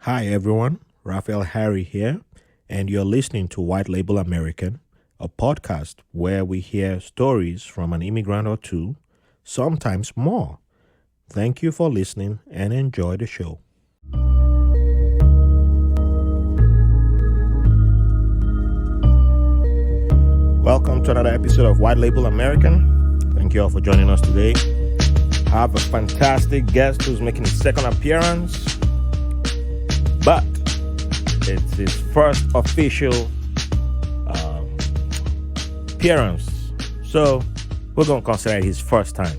Hi everyone, Raphael Harry here, and you're listening to White Label American, a podcast where we hear stories from an immigrant or two, sometimes more. Thank you for listening and enjoy the show. Welcome to another episode of White Label American. Thank you all for joining us today. I have a fantastic guest who's making his second appearance, but it's his first official appearance. So we're going to consider it his first time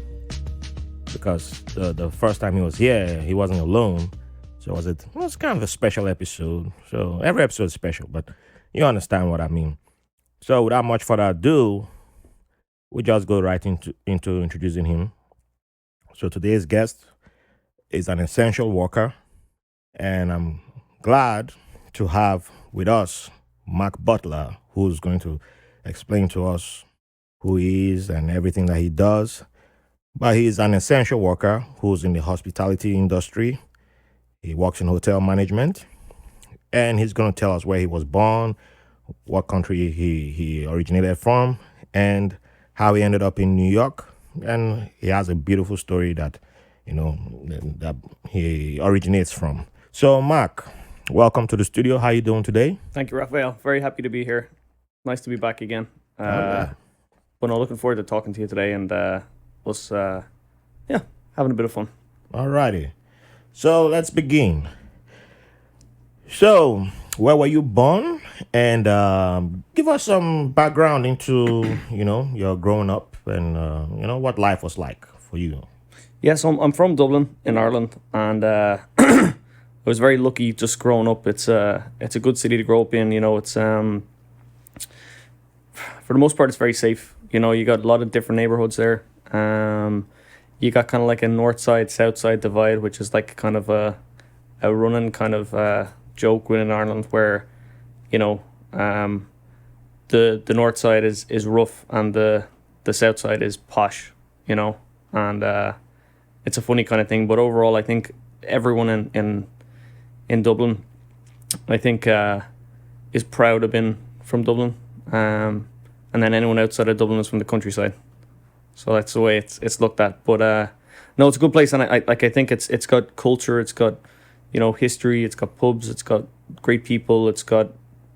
because the first time he was here, he wasn't alone. So it was kind of a special episode. So every episode is special, but you understand what I mean. So without much further ado, we just go right into introducing him. So today's guest is an essential worker, and I'm glad to have with us Mark Butler, who's going to explain to us who he is and everything that he does. But he's an essential worker who's in the hospitality industry. He works in hotel management, and he's going to tell us where he was born, what country he originated from, and how he ended up in New York. And he has a beautiful story that he originates from. So Mark, welcome to the studio. How you doing today? Thank you, Raphael. Very happy to be here. Nice to be back again. Yeah. But no, looking forward to talking to you today and us, having a bit of fun. Alrighty. So let's begin. So, where were you born? And give us some background into, your growing up and, what life was like for you. Yeah, so I'm from Dublin in Ireland, and I was very lucky just growing up. It's a good city to grow up in. It's for the most part it's very safe. You got a lot of different neighborhoods there. You got kind of like a north side south side divide, which is like kind of a running kind of joke within Ireland where the north side is rough and the south side is posh. And it's a funny kind of thing. But overall, I think everyone in Dublin, I think, is proud of being from Dublin. And then anyone outside of Dublin is from the countryside. So that's the way it's looked at. But no, it's a good place, and I think it's got culture, it's got history, it's got pubs, it's got great people, it's got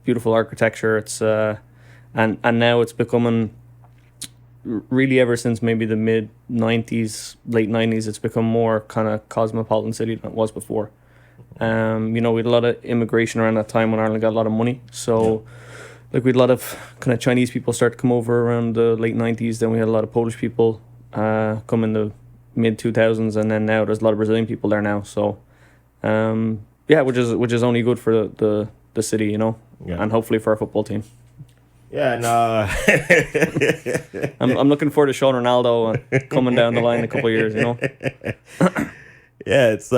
beautiful architecture. It's and now it's becoming really, ever since maybe the mid 90s, late 90s, it's become more kind of cosmopolitan city than it was before. We had a lot of immigration around that time when Ireland got a lot of money. So we had a lot of kind of Chinese people start to come over around the late 90s. Then we had a lot of Polish people come in the mid 2000s, and then now there's a lot of Brazilian people there now. So which is only good for the city, and hopefully for our football team. Yeah, no. I'm looking forward to Sean Ronaldo coming down the line in a couple of years, Yeah, it's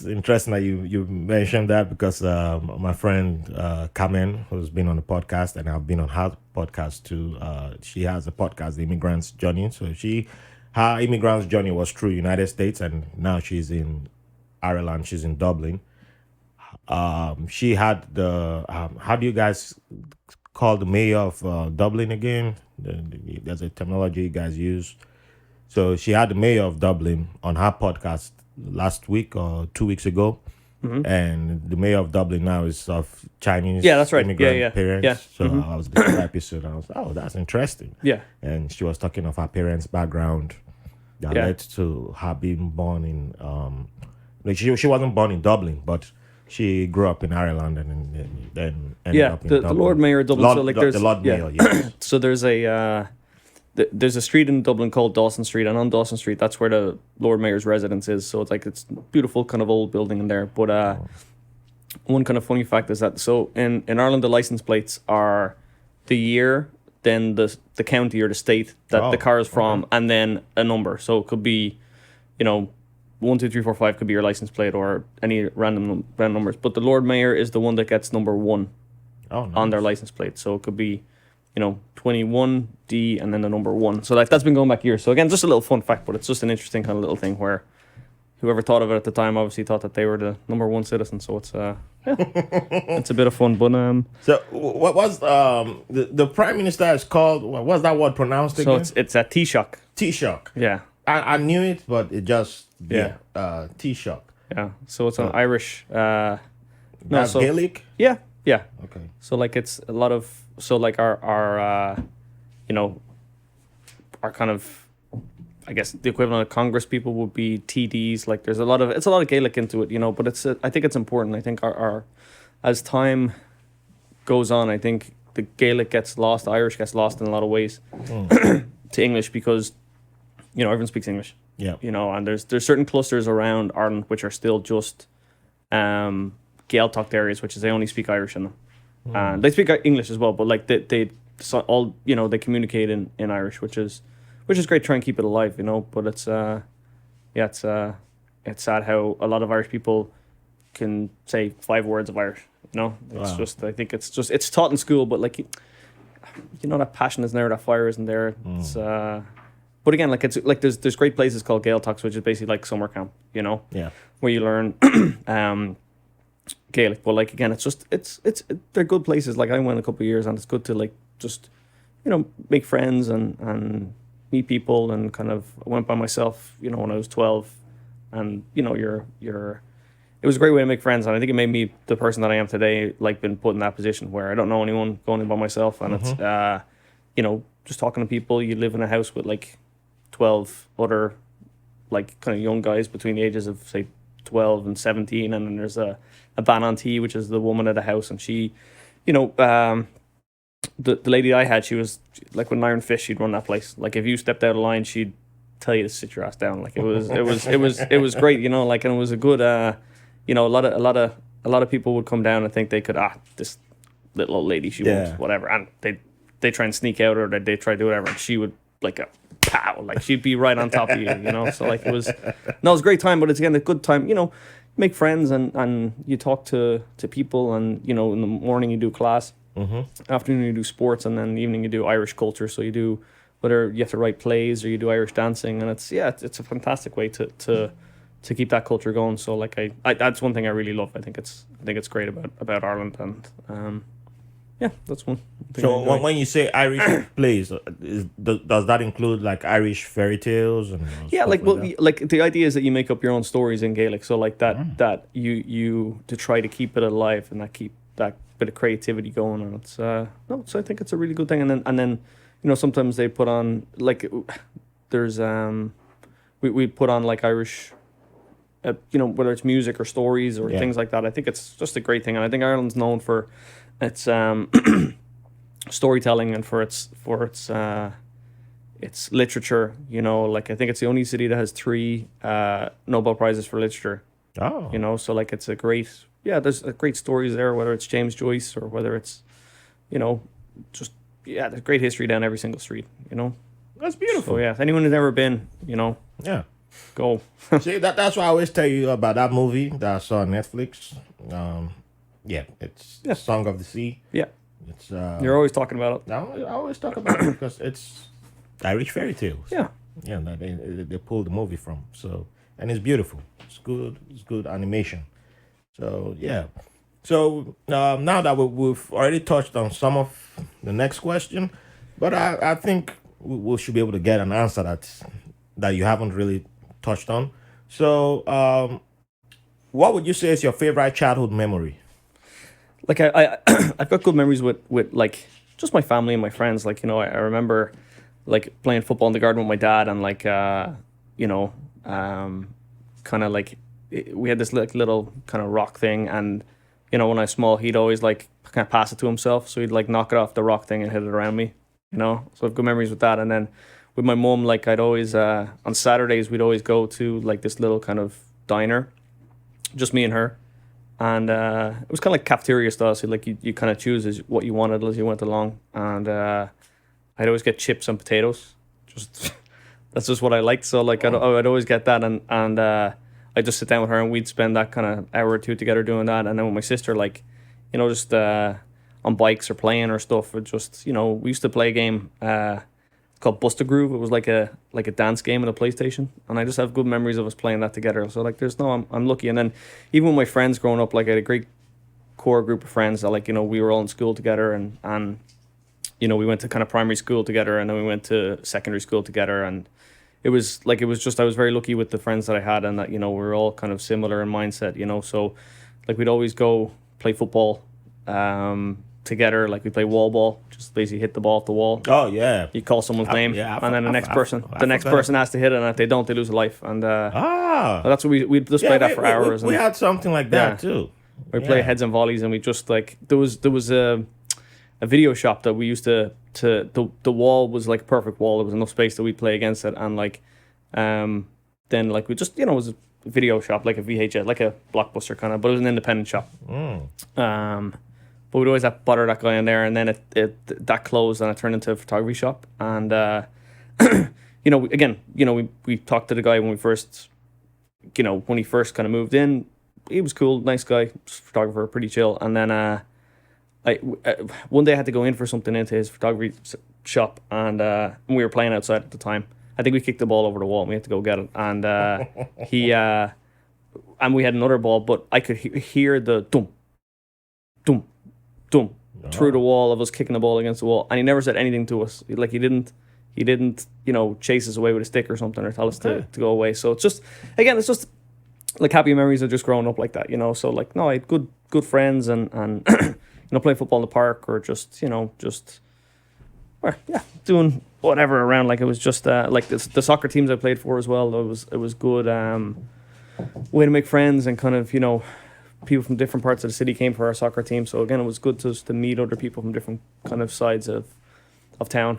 interesting that you mentioned that because my friend Carmen, who's been on the podcast, and I've been on her podcast too. She has a podcast, The Immigrant's Journey. So her immigrant's journey was through United States, and now she's in Ireland. She's in Dublin. She had how do you guys call the mayor of Dublin again? There's a terminology you guys use. So she had the mayor of Dublin on her podcast last week or 2 weeks ago. Mm-hmm. And the mayor of Dublin now is of Chinese immigrant parents. Yeah. So I was listening to that episode and I was, that's interesting. Yeah. And she was talking of her parents' background that led to her being born in she wasn't born in Dublin, but she grew up in Ireland and then ended up in Dublin. The Lord Mayor of Dublin. The Lord Mayor, yes. So there's a street in Dublin called Dawson Street, and on Dawson Street, that's where the Lord Mayor's residence is. So it's beautiful kind of old building in there. But one kind of funny fact is that in Ireland, the license plates are the year, then the county or the state that the car is from, and then a number. So it could be, 1, 2, 3, 4, 5 could be your license plate or any random numbers. But the Lord Mayor is the one that gets number 1 on their license plate. So it could be 21D and then the number 1. So that's been going back years. So again, just a little fun fact, but it's just an interesting kind of little thing where whoever thought of it at the time obviously thought that they were the number one citizen. So it's it's a bit of fun. But So what was the prime minister is called? What was that word pronounced so again? it's a Taoiseach. Taoiseach. Yeah, I knew it, but it just Yeah. Taoiseach. yeah. So it's an Irish. That's so- Gaelic. Yeah, yeah. Okay. So like it's a lot of like our you know, our kind of, I guess the equivalent of Congress people would be TDs. Like there's a lot of Gaelic into it, you know. But I think it's important. I think our as time goes on, I think the Gaelic gets lost, the Irish gets lost in a lot of ways to English because, you know, everyone speaks English. Yeah. You know, and there's certain clusters around Ireland which are still just Gael-talked areas, which is they only speak Irish in them. And they speak English as well, but like they all, you know, they communicate in Irish, which is great. Try and keep it alive, you know. But it's it's sad how a lot of Irish people can say 5 words of Irish. You know, it's Wow. just, I think it's taught in school, but like, you know, that passion isn't there, that fire isn't there. It's but again, like it's like there's great places called Gael Talks, which is basically like summer camp, you know, Yeah. where you learn Gaelic. But like again, it's they're good places. Like I went a couple of years, and it's good to like just, you know, make friends and meet people, and kind of I went by myself, you know, when I was 12, and you know, it was a great way to make friends, and I think it made me the person that I am today. Like been put in that position where I don't know anyone, going in by myself, and it's you know, just talking to people. You live in a house with like 12 other like kind of young guys between the ages of say 12 and 17, and then there's a Bananti, which is the woman of the house, and she, you know, the lady I had, she was like when Iron Fish, she'd run that place. Like if you stepped out of line, she'd tell you to sit your ass down. Like it was great, you know. Like, and it was a good, you know, a lot of people would come down and think they could this little old lady, she won't, whatever, and they try and sneak out, or they try to do whatever, and she would like a pow, like she'd be right on top of you, you know. So like it was a great time, but it's again a good time, you know. Make friends and you talk to people, and you know, in the morning you do class, afternoon you do sports, and then in the evening you do Irish culture. So you do, whether you have to write plays or you do Irish dancing, and it's a fantastic way to keep that culture going. So like I that's one thing I really love. I think it's great about Ireland, and that's one thing. So when you say Irish plays, does that include like Irish fairy tales and yeah, stuff like well, that? like the idea is that you make up your own stories in Gaelic. So like that you to try to keep it alive and that keep that bit of creativity going. And it's so I think it's a really good thing. And then you know, sometimes they put on like there's we put on like Irish. You know, whether it's music or stories or things like that. I think it's just a great thing, and I think Ireland's known for its storytelling and for its literature. You know, like I think it's the only city that has 3 Nobel Prizes for literature. Oh, You know, so like it's a great there's great stories there, whether it's James Joyce or whether it's, you know, just there's great history down every single street. You know, that's beautiful. so if anyone has never been, you know, Yeah. go. See, that's why I always tell you about that movie that I saw on Netflix. It's Song of the Sea. Yeah, It's you're always talking about it. I always talk about it because it's Irish fairy tales. Yeah. Yeah, that they pulled the movie from. So, and it's beautiful. It's good animation. So yeah. So now that we've already touched on some of the next question, but I think we should be able to get an answer that you haven't really touched on. So what would you say is your favorite childhood memory? Like I I've got good memories with like just my family and my friends. Like, you know, I remember like playing football in the garden with my dad, and like you know, kind of like we had this little kind of rock thing, and you know, when I was small, he'd always like kind of pass it to himself, so he'd like knock it off the rock thing and hit it around me, you know. So I have good memories with that. And then with my mum, like I'd always on Saturdays we'd always go to like this little kind of diner, just me and her. And it was kind of like cafeteria style, so like you kind of choose as what you wanted as you went along. And I'd always get chips and potatoes. Just that's just what I liked. So like I'd always get that, and I'd just sit down with her and we'd spend that kind of hour or two together doing that. And then with my sister, like, you know, just on bikes or playing or stuff. Or just, you know, we used to play a game called Buster Groove. It was like a dance game on a PlayStation, and I just have good memories of us playing that together. So like, I'm lucky. And then even with my friends growing up, like I had a great core group of friends that, like, we were all in school together, and we went to kind of primary school together, and then we went to secondary school together, and it was just, I was very lucky with the friends that I had, and that, we were all kind of similar in mindset, so like we'd always go play football together. Like we play wall ball, just basically hit the ball off the wall. Oh yeah. You call someone's name, and then the next person has to hit it, and if they don't, they lose a life. And that's what we just play that for hours. We had something like that too. We play heads and volleys, and we just like there was a video shop that we used to the wall was like a perfect wall. There was enough space that we'd play against it, and like then like we just, it was a video shop, like a VHS, like a Blockbuster kind of, but it was an independent shop. But we'd always have to butter that guy in there, and then it that closed, and it turned into a photography shop. And we talked to the guy when we first, when he first kind of moved in. He was cool, nice guy, photographer, pretty chill. And then one day I had to go in for something into his photography shop, and we were playing outside at the time. I think we kicked the ball over the wall, and we had to go get it. And and we had another ball, but I could hear the dum, dum, dum through the wall of us kicking the ball against the wall. And he never said anything to us. Like he didn't, chase us away with a stick or something, or tell us to go away. So it's just like happy memories of just growing up like that, So like, no, I had good friends, and playing football in the park, or just doing whatever around. Like it was just like the soccer teams I played for as well. It was good way to make friends, and kind of people from different parts of the city came for our soccer team. So again, it was good to meet other people from different kind of sides of town.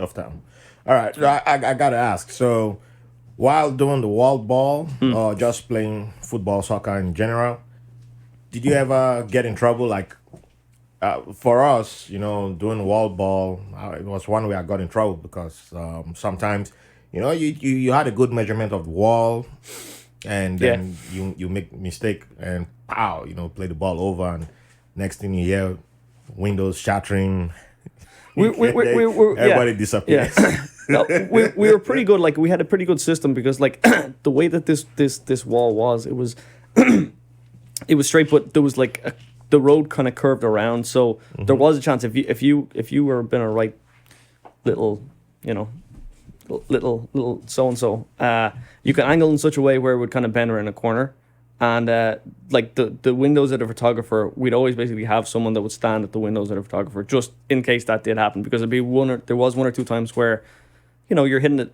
All right, so I gotta ask. So while doing the wall ball or just playing football, soccer in general, did you ever get in trouble? Like for us, doing wall ball, it was one way I got in trouble because sometimes, you had a good measurement of the wall, and then you make mistake and pow, play the ball over, and next thing you hear, windows shattering. Everybody disappears. Yeah. No, we were pretty good. Like we had a pretty good system, because like the way that this wall was, it was it was straight, but there was like the road kind of curved around, so there was a chance if you were been a right little little so and so, you could angle in such a way where it would kind of bend around a corner. And like the windows of the photographer, we'd always basically have someone that would stand at the windows of the photographer, just in case that did happen, because there was one or two times where you're hitting it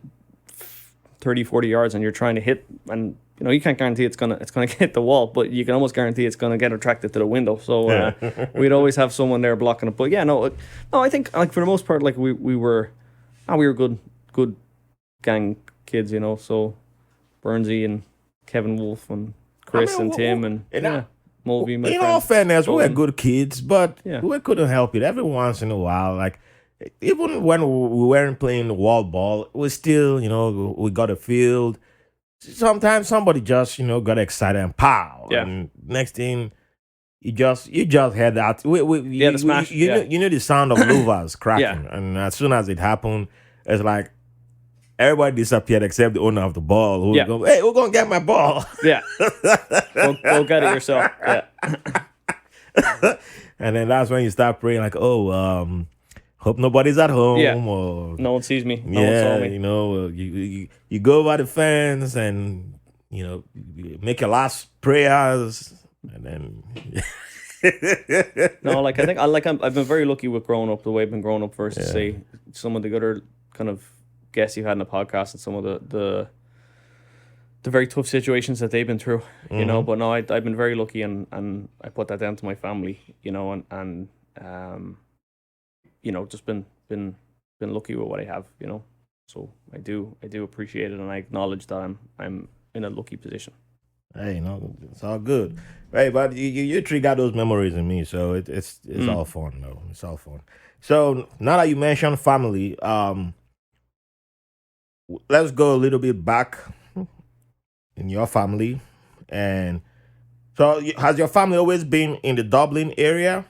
30-40 yards, and you're trying to hit, and you can't guarantee it's gonna hit the wall, but you can almost guarantee it's gonna get attracted to the window. So we'd always have someone there blocking it. But I think like for the most part, like we were good gang kids, So Burnsy and Kevin Wolf and Chris and Tim and Mulvey. In all fairness, we were good kids, but we couldn't help it. Every once in a while, like even when we weren't playing wall ball, we still, we got a field. Sometimes somebody just, got excited and pow. Yeah. And next thing, you just heard that. The smash. You know the sound of louvers cracking, and as soon as it happened, it's like everybody disappeared except the owner of the ball. Who go, hey, we're gonna get my ball. Yeah, go get it yourself. Yeah. And then that's when you start praying, like, hope nobody's at home. Yeah. Or No one sees me. No one saw me. You go over the fence and you make your last prayers, and then. No, like I think I've been very lucky with growing up the way I've been growing up versus say some of the other kind of guests you've had in the podcast, and some of the very tough situations that they've been through, But no, I've been very lucky, and I put that down to my family, and just been lucky with what I have, So I do appreciate it, and I acknowledge that I'm in a lucky position. Hey, it's all good. Hey, but you trigger those memories in me, so it's all fun, though. It's all fun. So now that you mentioned family, let's go a little bit back in your family. And so has your family always been in the Dublin area?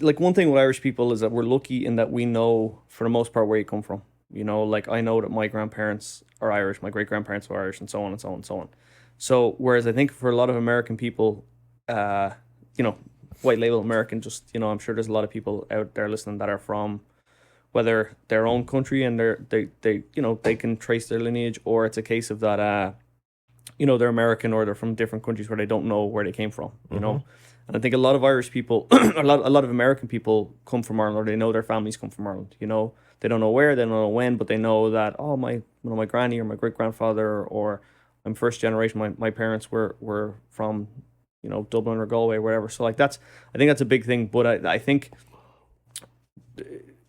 Like one thing with Irish people is that we're lucky in that we know for the most part where you come from. You know, like I know that my grandparents are Irish, my great grandparents were Irish, and so on and so on and so on. So whereas I think for a lot of American people, you know, white label American, just, you know, I'm sure there's a lot of people out there listening that are from whether their own country and they you know, they can trace their lineage, or it's a case of that you know, they're American or they're from different countries where they don't know where they came from, you know. And I think a lot of Irish people, a lot of American people come from Ireland, or they know their families come from Ireland, you know. They don't know where, they don't know when, but they know that, oh, my granny or my great grandfather, or I'm first generation, my parents were from, you know, Dublin or Galway or whatever. So like I think that's a big thing. But I think,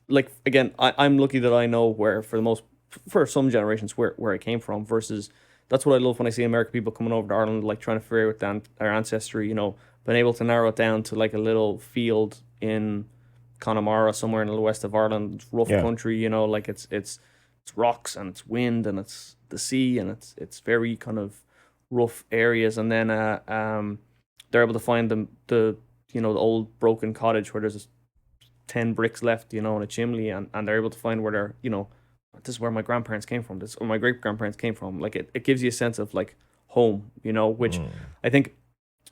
like, again, I'm lucky that I know where, for some generations, where I came from, versus that's what I love when I see American people coming over to Ireland, like trying to figure out their ancestry, you know, been able to narrow it down to like a little field in Connemara, somewhere in the west of Ireland. It's rough country, you know, like it's rocks and it's wind and it's the sea, and it's very kind of rough areas. And then they're able to find the you know, the old broken cottage where there's 10 bricks left, you know, in a chimney, and they're able to find where they're, you know, this is where my grandparents came from, this or my great grandparents came from. Like it gives you a sense of like home, you know, which I think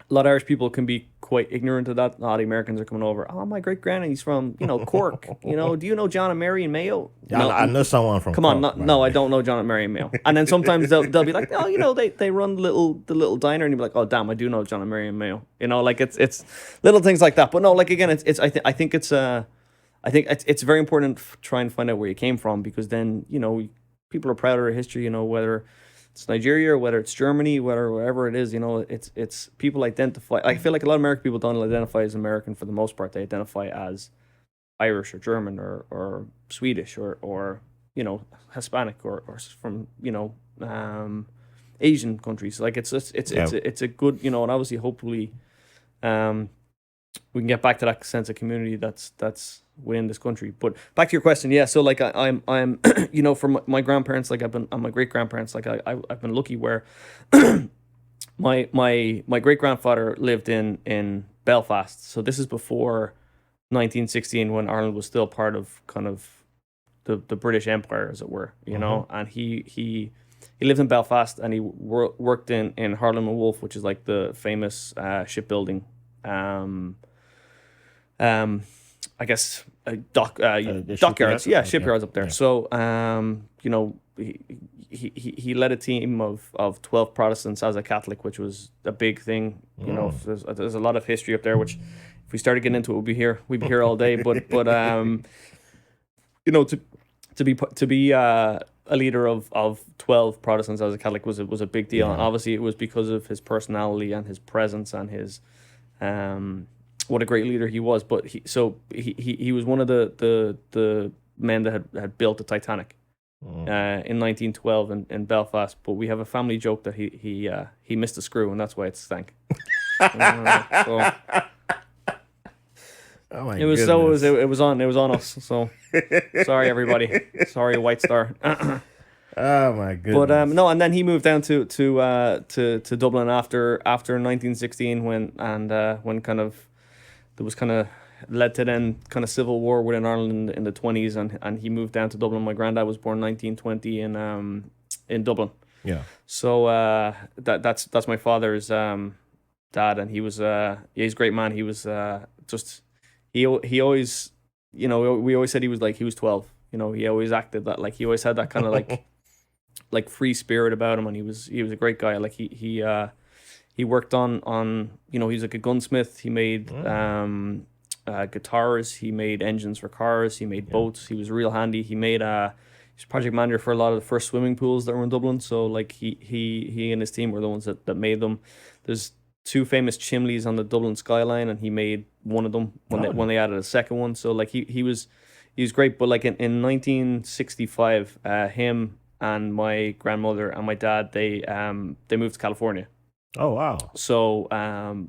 a lot of Irish people can be quite ignorant of that. A lot of Americans are coming over. Oh, my great granny's from, you know, Cork. You know, do you know John and Mary and Mayo? Yeah, No, I know someone from. come Cork, on, no, I don't know John and Mary and Mayo. And then sometimes they'll be like, oh, you know, they run the little diner, and you'll be like, oh, damn, I do know John and Mary and Mayo. You know, like it's little things like that. But no, like again, I think it's very important to try and find out where you came from, because then, you know, people are proud of their history, you know, whether it's Nigeria or whether it's Germany, wherever it is, you know, it's people identify. I feel like a lot of American people don't identify as American for the most part. They identify as Irish or German or Swedish or you know, Hispanic or from, you know, Asian countries. Like it's a good, you know, and obviously hopefully we can get back to that sense of community that's within this country. But back to your question, yeah. So like I'm you know, for my grandparents, like and my great grandparents, like I've been lucky where my great grandfather lived in Belfast. So this is before 1916, when Ireland was still part of kind of the British Empire, as it were, you know. And he lived in Belfast, and he worked in Harland and Wolff, which is like the famous shipbuilding. I guess dockyards, shipyards up there. Yeah. So, you know, he led a team of 12 Protestants as a Catholic, which was a big thing. You know, there's a lot of history up there, which if we started getting into it, we'd be here all day. But you know, to be a leader of 12 Protestants as a Catholic was a big deal, and obviously it was because of his personality and his presence and his what a great leader he was. But he was one of the men that had built the Titanic in 1912 in Belfast. But we have a family joke that he missed a screw, and that's why it stank. So, oh my it was goodness. it was on us. So sorry everybody. Sorry White Star. Oh my goodness. But no, and then he moved down to Dublin after 1916 when kind of there was kind of led to then kind of civil war within Ireland in the 20s, and he moved down to Dublin. My granddad was born 1920 in Dublin. Yeah. So that's my father's dad, and he was he's a great man. He was just he always, you know, we always said he was 12. You know, he always acted that, like he always had that kind of like free spirit about him, and he was a great guy. Like he worked on, you know, he's like a gunsmith. He made guitars, he made engines for cars, he made boats. He was real handy. He made he's project manager for a lot of the first swimming pools that were in Dublin. So like he and his team were the ones that made them. There's two famous chimneys on the Dublin skyline, and he made one of them when they added a second one. So like he was great. But like in 1965, him and my grandmother and my dad, they moved to California. Oh wow! So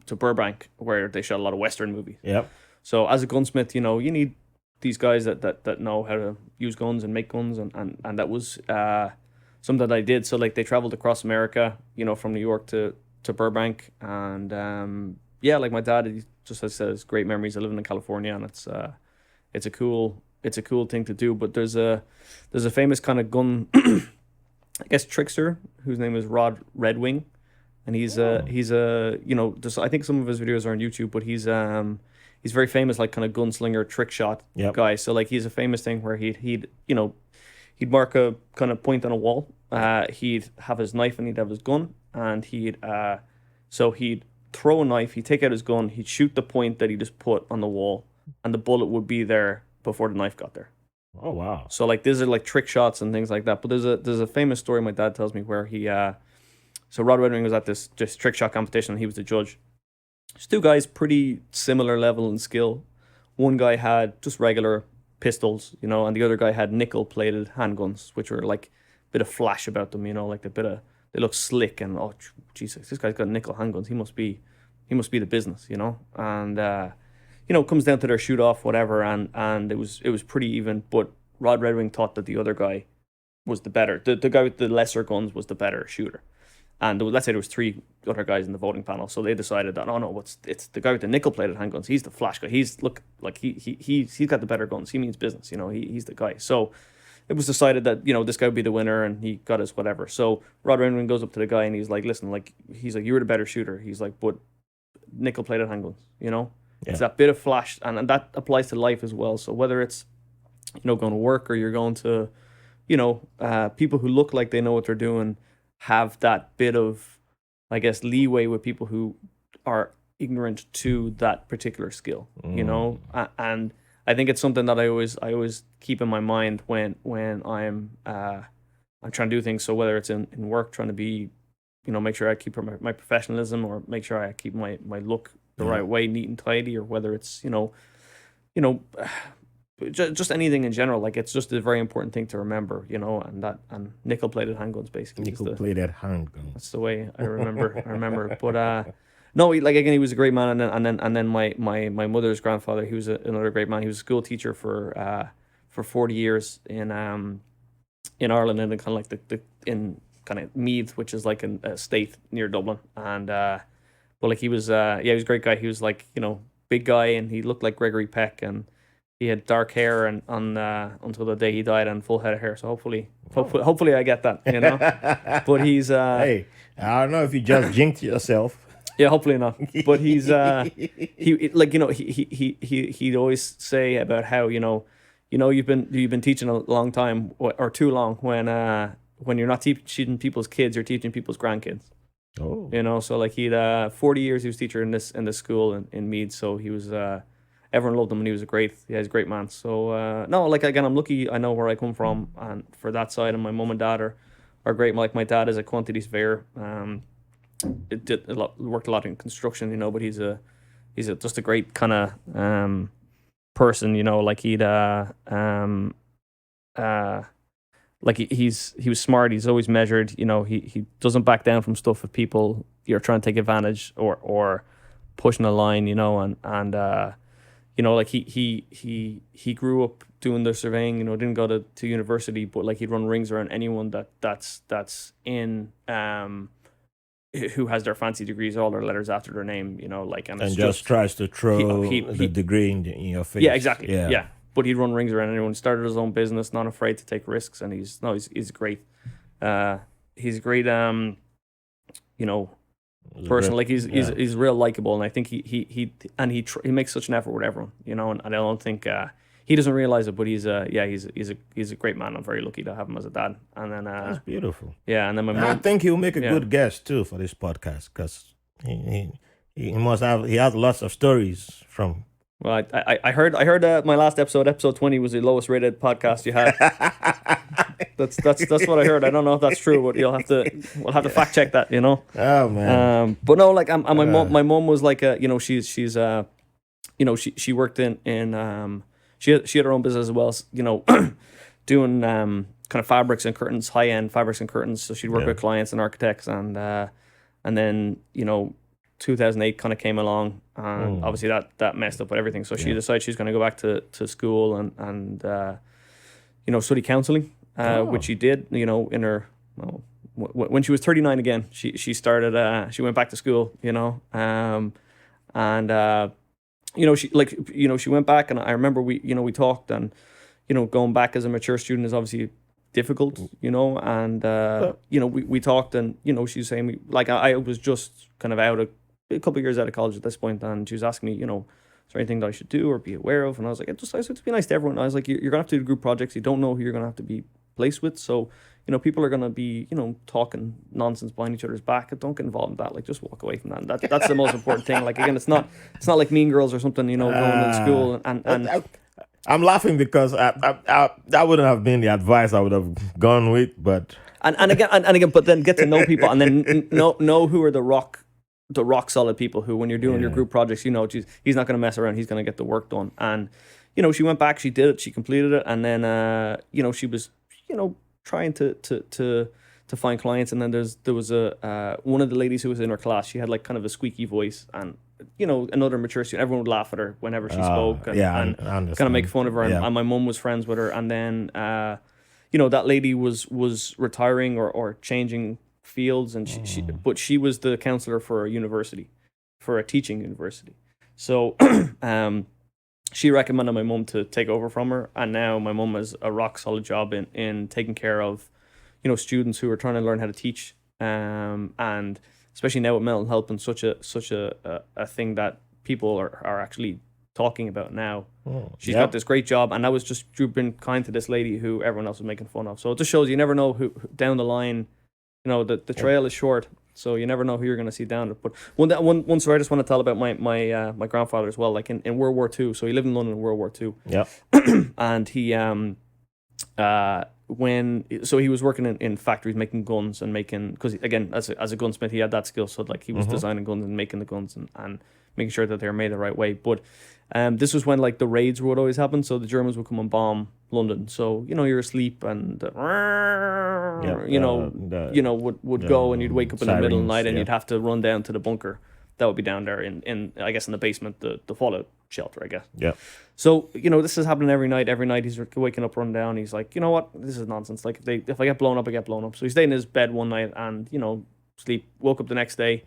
to Burbank, where they shot a lot of Western movies. Yep. So as a gunsmith, you know, you need these guys that know how to use guns and make guns, and that was something that I did. So like they traveled across America, you know, from New York to Burbank, and like my dad, he just has great memories of living in California, and it's a cool it's a cool thing to do. But there's a famous kind of gun, I guess, trickster whose name is Rod Redwing, and he's a I think some of his videos are on YouTube, but he's very famous, like kind of gunslinger trick shot guy. So like he's a famous thing where he'd mark a kind of point on a wall. He'd have his knife and he'd have his gun, and he'd throw a knife, he'd take out his gun, he'd shoot the point that he just put on the wall, and the bullet would be there before the knife got there. Oh wow! So like these are like trick shots and things like that. But there's a famous story my dad tells me where so Rod Redwing was at this trick shot competition, and he was the judge. There's two guys pretty similar level in skill. One guy had just regular pistols, and the other guy had nickel-plated handguns, which were like a bit of flash about them, like they look slick, and oh Jesus, this guy's got nickel handguns. He must be the business, And it comes down to their shoot off, whatever, and it was pretty even. But Rod Redwing thought that the other guy was the better. The guy with the lesser guns was the better shooter. And let's say there was 3 other guys in the voting panel, so they decided that it's the guy with the nickel-plated handguns. He's the flash guy. He's got the better guns. He means business. He's the guy. So it was decided that this guy would be the winner, and he got his whatever. So Rod Redwing goes up to the guy and he's like, "Listen, you were the better shooter." He's like, "But nickel-plated handguns, It's that bit of flash, and that applies to life as well. So whether it's going to work or you're going to, people who look like they know what they're doing have that bit of, I guess, leeway with people who are ignorant to that particular skill, and I think it's something that I always keep in my mind when I'm trying to do things. So whether it's in work, trying to be, make sure I keep my professionalism, or make sure I keep my look the right way, neat and tidy, or whether it's just anything in general. Like, it's just a very important thing to remember, and nickel-plated handguns basically. Nickel-plated handguns. That's the way I remember. But no, he was a great man, and then my mother's grandfather, he was another great man. He was a school teacher for 40 years in Ireland, and kind of like in kind of Meath, which is like a state near Dublin. And he was he was a great guy. He was like, big guy, and he looked like Gregory Peck, and he had dark hair and until the day he died, and full head of hair. So hopefully I get that, But he's hey, I don't know if you just jinxed yourself. Yeah, hopefully not. But he's he'd always say about how you've been teaching a long time, or too long, when you're not teaching people's kids, you're teaching people's grandkids. Oh, so like he'd 40 years he was teacher in this school in Meath. So he was everyone loved him, and he's a great man. So no, like, again, I'm lucky. I know where I come from, and for that side, and my mum and dad are great. Like, my dad is a quantity surveyor. Worked a lot in construction, but he's just a great kind of person, like he was smart. He's always measured, he doesn't back down from stuff if people you're trying to take advantage or pushing a line, and like he grew up doing the surveying, didn't go to university, but like he'd run rings around anyone that's in who has their fancy degrees, all their letters after their name, and just tries to throw the degree in your face. Yeah, exactly. Yeah. But he'd run rings around anyone. Started his own business, not afraid to take risks, and he's great. He's a great person. Like, he's real likable, and I think he makes such an effort with everyone, and I don't think he doesn't realize it, but he's a great man. I'm very lucky to have him as a dad. And then that's beautiful. Yeah, and then my mom, I think he'll make a good guest too for this podcast, because he has lots of stories from. Well, I heard my last episode 20 was the lowest rated podcast you had. That's what I heard. I don't know if that's true, but we'll have to fact check that. Oh man. But no, like, my mom was like she's she worked in she had her own business as well, doing kind of fabrics and curtains, high end fabrics and curtains. So she'd work with clients and architects, and then 2008 kind of came along, and obviously that messed up with everything. So she decided she's going to go back to school and study counseling, which she did. In her when she was 39 again, she started. She went back to school. She went back, and I remember we talked, and going back as a mature student is obviously difficult, and we talked, and she was saying, I was just kind of a couple of years out of college at this point, and she was asking me, is there anything that I should do or be aware of? And I was like, it'd be nice to everyone. I was like, you're gonna have to do group projects. You don't know who you're gonna have to be placed with, so people are gonna be talking nonsense behind each other's back. Don't get involved in that. Like, just walk away from that. And that's the most important thing. Like, again, it's not like Mean Girls or something. Going to school and I'm laughing because that wouldn't have been the advice I would have gone with, but and again, but then get to know people, and then know who are the rock solid people who, when you're doing your group projects, geez, he's not going to mess around. He's going to get the work done. And she went back, she did it, she completed it, and then she was trying to find clients, and then there was a one of the ladies who was in her class. She had like kind of a squeaky voice, and another mature student, everyone would laugh at her whenever she spoke, and kind of make fun of her. And my mum was friends with her, and then that lady was retiring or changing fields, and but she was the counselor for a teaching university. So she recommended my mum to take over from her, and now my mum has a rock solid job in taking care of students who are trying to learn how to teach, and especially now with mental health and such a thing that people are actually talking about now. She's got this great job, and that was just through being kind to this lady who everyone else was making fun of. So it just shows you never know who down the line. The trail is short, so you never know who you're going to see down it. But one story I just want to tell about my grandfather as well. Like in World War II, so he lived in London in World War II. Yeah. And he he was working in factories making guns and because again as a gunsmith he had that skill, so like he was designing guns and making the guns and making sure that they were made the right way. But this was when like the raids would always happen, so the Germans would come and bomb London. So you're asleep and would go, and you'd wake up in the middle of the night, and you'd have to run down to the bunker that would be down there in I guess in the basement, the fallout shelter, I guess. Yeah. So this is happening every night. Every night he's waking up, running down. He's like, you know what, this is nonsense. Like if I get blown up, I get blown up. So he stayed in his bed one night and sleep. Woke up the next day,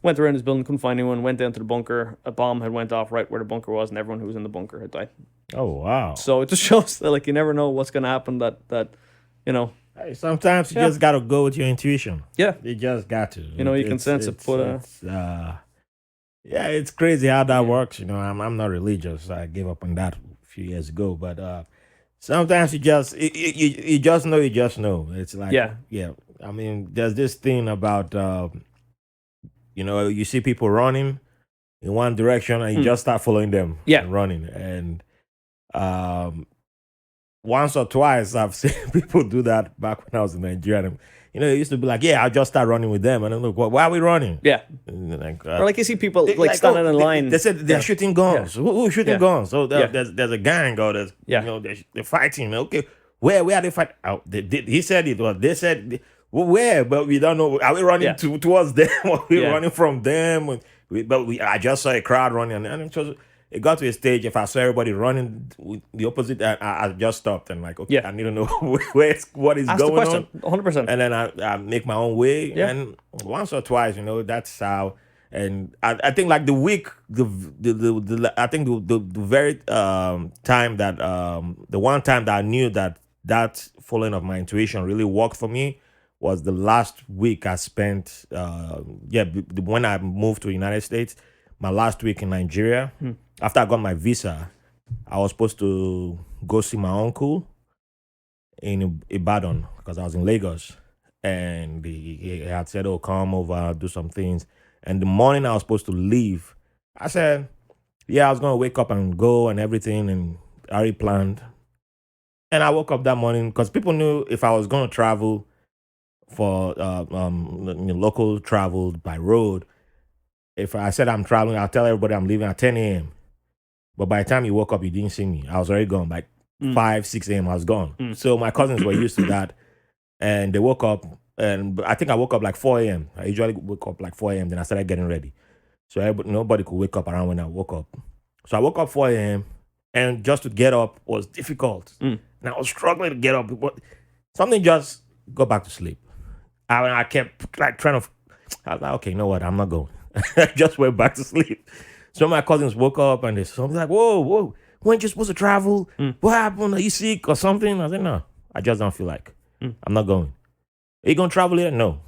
went around his building, couldn't find anyone. Went down to the bunker. A bomb had went off right where the bunker was, and everyone who was in the bunker had died. Oh wow! So it just shows that like you never know what's gonna happen. That. Hey, sometimes you just gotta go with your intuition. Yeah, you just got to. You can sense it. It's crazy how that works. I'm not religious. I gave up on that a few years ago. But sometimes you just know. It's like yeah. I mean, there's this thing about you see people running in one direction and you just start following them. And running. And once or twice I've seen people do that back when I was in Nigeria. It used to be like, I'll just start running with them. And I'm like, why are we running? Yeah. Or like you see people standing in line. They said they're shooting guns. Yeah. Who's shooting guns? So there's a gang or they're fighting. Okay, where are they fighting? Oh, he said it was. They said, where? But we don't know. Are we running towards them? Or are we running from them? I just saw a crowd running. And it got to a stage, if I saw everybody running with the opposite, I just stopped and like, okay, I need to know what is Ask going the question, on. 100%. And then I make my own way. Yeah. And once or twice, that's how. And I think like the week, I think the very time that, the one time that I knew that following of my intuition really worked for me was the last week I spent, when I moved to the United States, my last week in Nigeria. After I got my visa, I was supposed to go see my uncle in Ibadan because I was in Lagos. And he had said, come over, do some things. And the morning I was supposed to leave, I said, I was going to wake up and go and everything. And I already planned. And I woke up that morning because people knew if I was going to travel for local travel by road, if I said I'm traveling, I'll tell everybody I'm leaving at 10 a.m. But by the time you woke up, you didn't see me. I was already gone. Like 5, 6 a.m., I was gone. So my cousins were used to that. And they woke up. And I think I woke up like 4 a.m. I usually wake up like 4 a.m. Then I started getting ready. So nobody could wake up around when I woke up. So I woke up 4 a.m. And just to get up was difficult. And I was struggling to get up. But something just got back to sleep. I kept like trying to... I was like, okay, you know what? I'm not going. I just went back to sleep. So my cousins woke up and they saw me like, whoa, weren't you supposed to travel? What happened? Are you sick or something? I said, no, I just don't feel like. I'm not going. Are you going to travel here? No.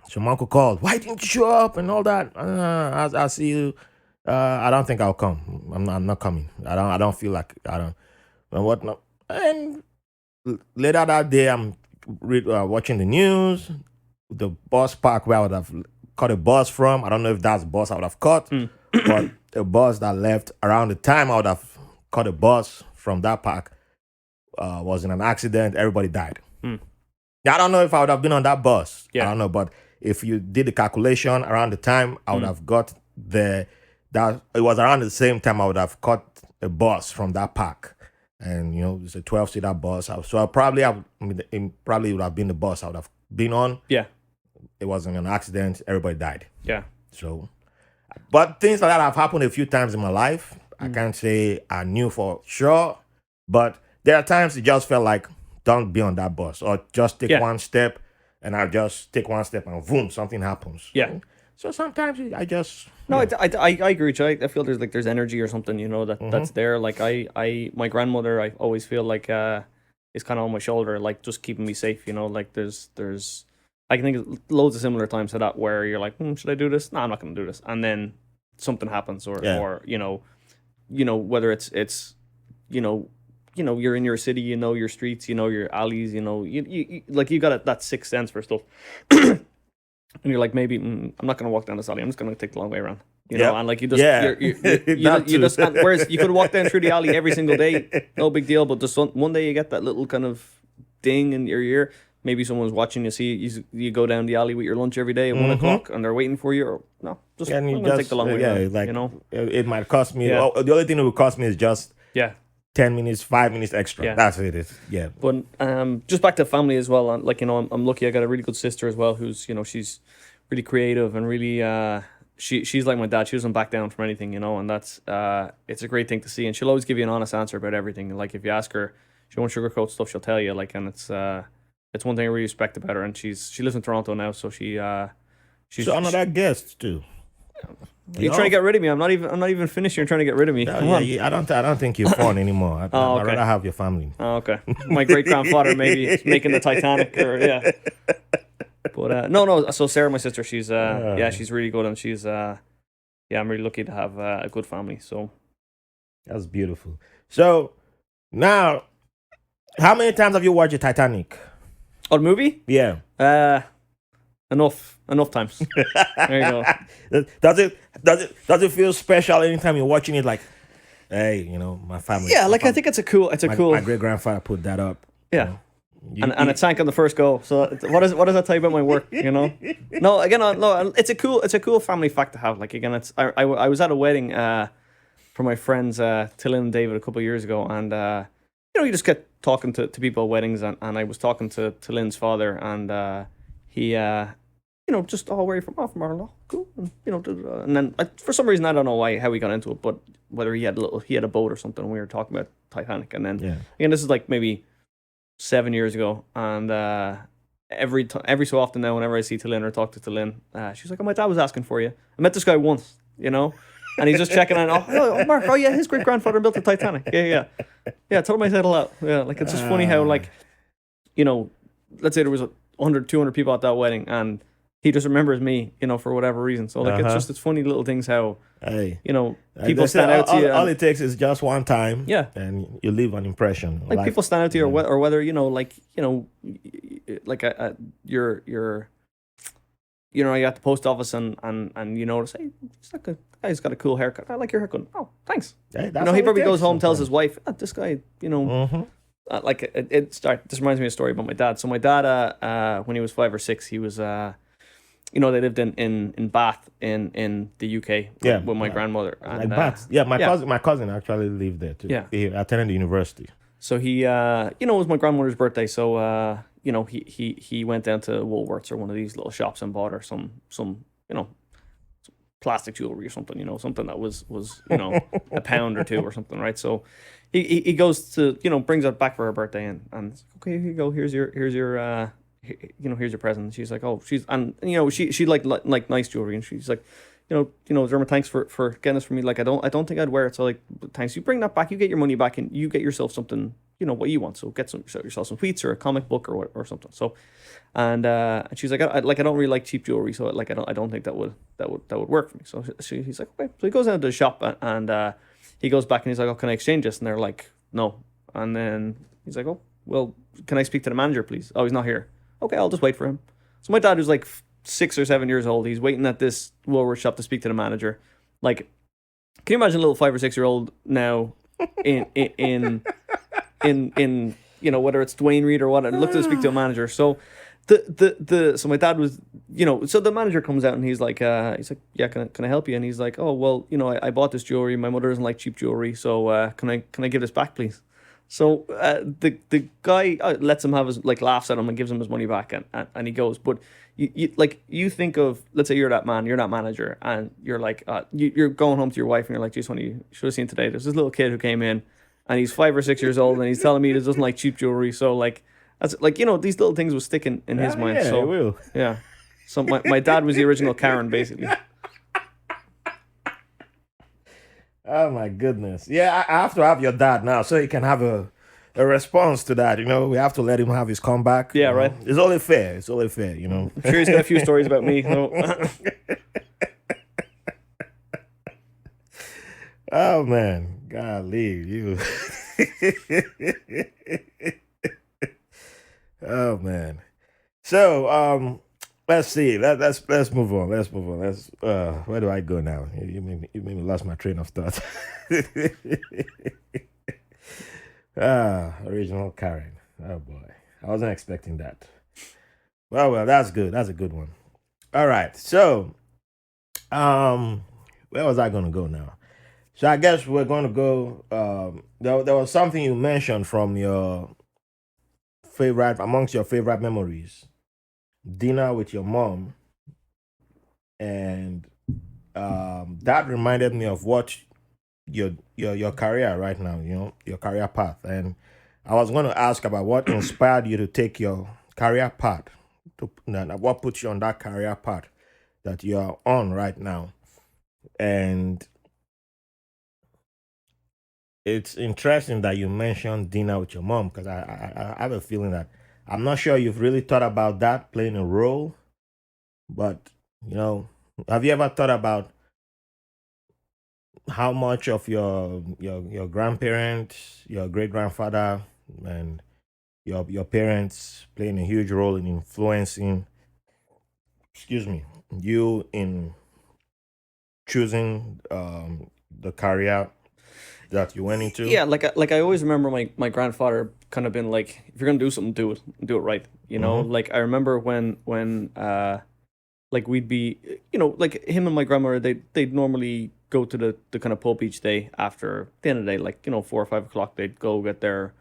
So my uncle called. Why didn't you show up and all that? I'll see you. I don't think I'll come. I'm not coming. I don't feel like I don't. And whatnot. And later that day, I'm watching the news. The bus park where I would have caught a bus from. I don't know if that's the bus I would have caught, but the bus that left around the time I would have caught a bus from that park was in an accident. Everybody died. I don't know if I would have been on that bus. I don't know, but if you did the calculation around the time I would have got there, that it was around the same time I would have caught a bus from that park. And it's a 12-seater bus. So it probably would have been the bus I would have been on. Yeah. It wasn't an accident. Everybody died. Yeah. So, but things like that have happened a few times in my life. I can't say I knew for sure, but there are times it just felt like, don't be on that bus, or just take one step, and I'll just take one step and boom, something happens. Yeah. So sometimes I just I agree with you. I feel there's energy or something that's there. Like my grandmother, I always feel like is kind of on my shoulder, like just keeping me safe. Like there's I can think of loads of similar times to that where you're like, should I do this? No, I'm not going to do this, and then something happens, or whether it's you're in your city, your streets, your alleys, you like you got that sixth sense for stuff. And you're like, maybe I'm not going to walk down this alley. I'm just going to take the long way around. And like you just, you just. Whereas you could walk down through the alley every single day, no big deal. But just one day you get that little kind of ding in your ear. Maybe someone's watching you. See you go down the alley with your lunch every day at 1 o'clock, and they're waiting for you. Or no, just I'm going to take the long way around. Like it might cost me. The only thing it would cost me is just 10 minutes, 5 minutes extra. Yeah. That's what it is. Yeah. But just back to family as well. Like, I'm lucky I got a really good sister as well who's, she's really creative and really, she's like my dad. She doesn't back down from anything, and that's, it's a great thing to see. And she'll always give you an honest answer about everything. Like, if you ask her, she won't sugarcoat stuff, she'll tell you. Like, and it's one thing I really respect about her. And she lives in Toronto now, so she's so another guest too. You're trying to get rid of me. I'm not even finished. You're trying to get rid of me. I don't think you're fun anymore. I'd rather have your family. Oh, okay. My great grandfather maybe is making the Titanic, or But no. So Sarah, my sister, she's she's really good, and she's I'm really lucky to have a good family. So that's beautiful. So now, how many times have you watched the Titanic? Oh, the movie? Yeah. Enough times. There you go. Does it feel special anytime you're watching it? Like, hey, my family. Yeah, like I think it's a cool. My great grandfather put that up. Yeah, and it sank on the first go. So what does that tell you about my work? No, again, no. It's a cool family fact to have. Like again, I was at a wedding for my friends Tillin and David a couple of years ago, and you just get talking to people at weddings, and I was talking to Lynn's father, and he just where are you from? Oh, from Ireland. Cool. And then for some reason I don't know how we got into it, but whether he had a boat or something. We were talking about Titanic, and then again, this is like maybe 7 years ago, and every so often now, whenever I see Lynn or talk to Lynn, she's like, "Oh, my dad was asking for you. I met this guy once, and he's just checking on. Oh, Mark. Oh yeah, his great grandfather built the Titanic. Yeah. Told him I said a lot. Yeah, like it's just funny how let's say there was 100, 200 people at that wedding, and he just remembers me, for whatever reason. So like it's funny little things how people stand out to you. All it takes is just one time, yeah, and you leave an impression. Like people stand out to you, or whether you're at the post office and you notice, hey, he's got a cool haircut. I like your haircut. Oh, thanks. Hey, he probably goes home, tells his wife, this guy, this reminds me of a story about my dad. So my dad, when he was 5 or 6, he was, they lived in Bath in the UK with my grandmother. And, Bath. My cousin actually lived there too. Yeah. He attended the university. So he, it was my grandmother's birthday. So, he went down to Woolworths or one of these little shops and bought her some plastic jewelry or something, something that was a pound or two or something, right? So he goes to, brings it back for her birthday, and okay, here you go, here's your here's your present. She's like, oh, she like nice jewelry, and she's like, Dermot, thanks for getting this for me. Like, I don't think I'd wear it. So like, thanks. You bring that back. You get your money back, and you get yourself something. What you want. So get yourself some sweets or a comic book or something. So, and she's like, I don't really like cheap jewelry. So like, I don't think that would work for me. So he's like, okay. So he goes out to the shop and he goes back and he's like, oh, can I exchange this? And they're like, no. And then he's like, oh, well, can I speak to the manager, please? Oh, he's not here. Okay, I'll just wait for him. So my dad, who's like 6 or 7 years old, he's waiting at this Woolworth shop to speak to the manager. Like, can you imagine a little 5 or 6 year old now in whether it's Dwayne Reed or what, and look to speak to a manager. So so my dad was, so the manager comes out and he's like, yeah, can I help you? And he's like, oh, well, I bought this jewelry. My mother doesn't like cheap jewelry, so can I give this back, please? So the guy lets him have his, like, laughs at him and gives him his money back, and he goes. But you think of, let's say you're that man, you're that manager, and you're like, you're going home to your wife and you're like, geez, honey, you should have seen today. There's this little kid who came in and he's 5 or 6 years old and he's telling me he doesn't like cheap jewelry. So like, that's like, these little things will stick in his mind. Yeah, so it will. yeah. So my dad was the original Karen, basically. Oh my goodness. Yeah, I have to have your dad now so he can have a response to that. We have to let him have his comeback. Yeah, right. It's only fair. I'm sure he's got a few stories about me. Oh man, golly, you. Oh man. So let's see. Let's move on. Let's where do I go now? You made me lost my train of thought. Original Karen. Oh boy, I wasn't expecting that. Well, that's good. That's a good one. All right. So, where was I gonna go now? So I guess we're gonna go. There was something you mentioned from amongst your favorite memories, dinner with your mom, and that reminded me of what your career right now, your career path. And I was going to ask about what inspired you to take your career path, what put you on that career path that you are on right now. And it's interesting that you mentioned dinner with your mom, because I have a feeling that I'm not sure you've really thought about that playing a role, but have you ever thought about how much of your grandparents, your great grandfather, and your parents playing a huge role in influencing, you in choosing the career that you went into? Yeah, like I always remember my grandfather kind of been like, if you're gonna do something, do it right. Like I remember when like we'd be, like him and my grandmother, they'd normally go to the kind of pub each day after the end of the day, like 4 or 5 o'clock. They'd go get their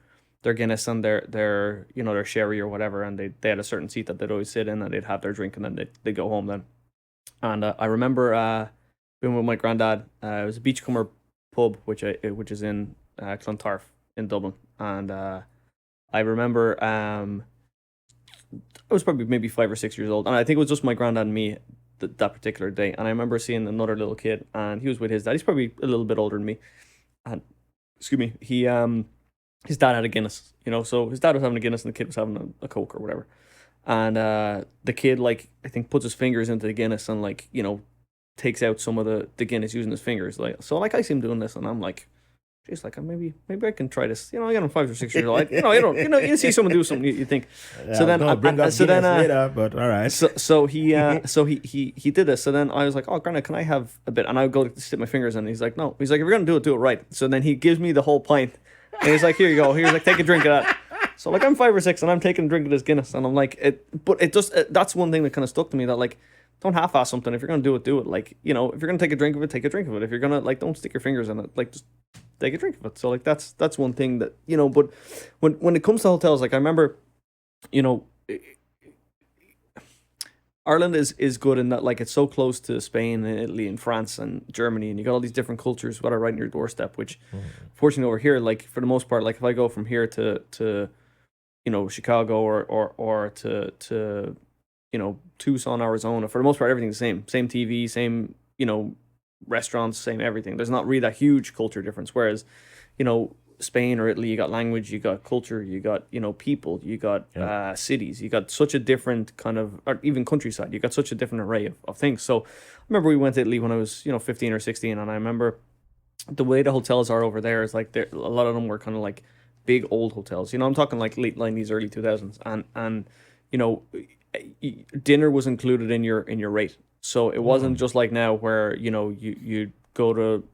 Guinness and their their sherry or whatever, and they had a certain seat that they'd always sit in, and they'd have their drink, and then they'd go home then. And I remember being with my granddad. It was a Beachcomber pub, which is in Clontarf in Dublin, and I remember I was probably maybe 5 or 6 years old, and I think it was just my granddad and me that particular day. And I remember seeing another little kid, and he was with his dad. He's probably a little bit older than me, and excuse me, he his dad had a Guinness, so his dad was having a Guinness and the kid was having a Coke or whatever, and the kid, like, I think puts his fingers into the Guinness and, like, takes out some of the Guinness using his fingers, like, so, like, I see him doing this and I'm like, geez, like, maybe I can try this. I'm 5 or 6 years old. You see someone do something, you think. Yeah, so then later, but all right. So he did this. So then I was like, oh, Granny, can I have a bit? And I would go to stick my fingers in. And he's like, no. He's like, if you're gonna do it right. So then he gives me the whole pint, and he's like, here you go. Here's like, take a drink of that. So like, I'm 5 or 6, and I'm taking a drink of this Guinness, and I'm like, that's one thing that kind of stuck to me, that like, don't half-ass something. If you're gonna do it, do it. Like, if you're gonna take a drink of it, take a drink of it. If you're gonna, like, don't stick your fingers in it. Like, just take a drink of it. So like, that's one thing that, but when it comes to hotels, like, I remember, Ireland is good in that, like, it's so close to Spain and Italy and France and Germany, and you got all these different cultures that are right on your doorstep, which fortunately over here, like, for the most part, like, if I go from here to Chicago or to Tucson, Arizona, for the most part, everything's the same TV, same restaurants, same everything. There's not really that huge culture difference. Whereas, Spain or Italy, you got language, you got culture, you got people, you got cities, you got such a different kind of, or even countryside, you got such a different array of things. So I remember we went to Italy when I was 15 or 16, and I remember the way the hotels are over there is like a lot of them were kind of like big old hotels. I'm talking like late 90s, early 2000s, and dinner was included in your rate. So it wasn't just like now where you go to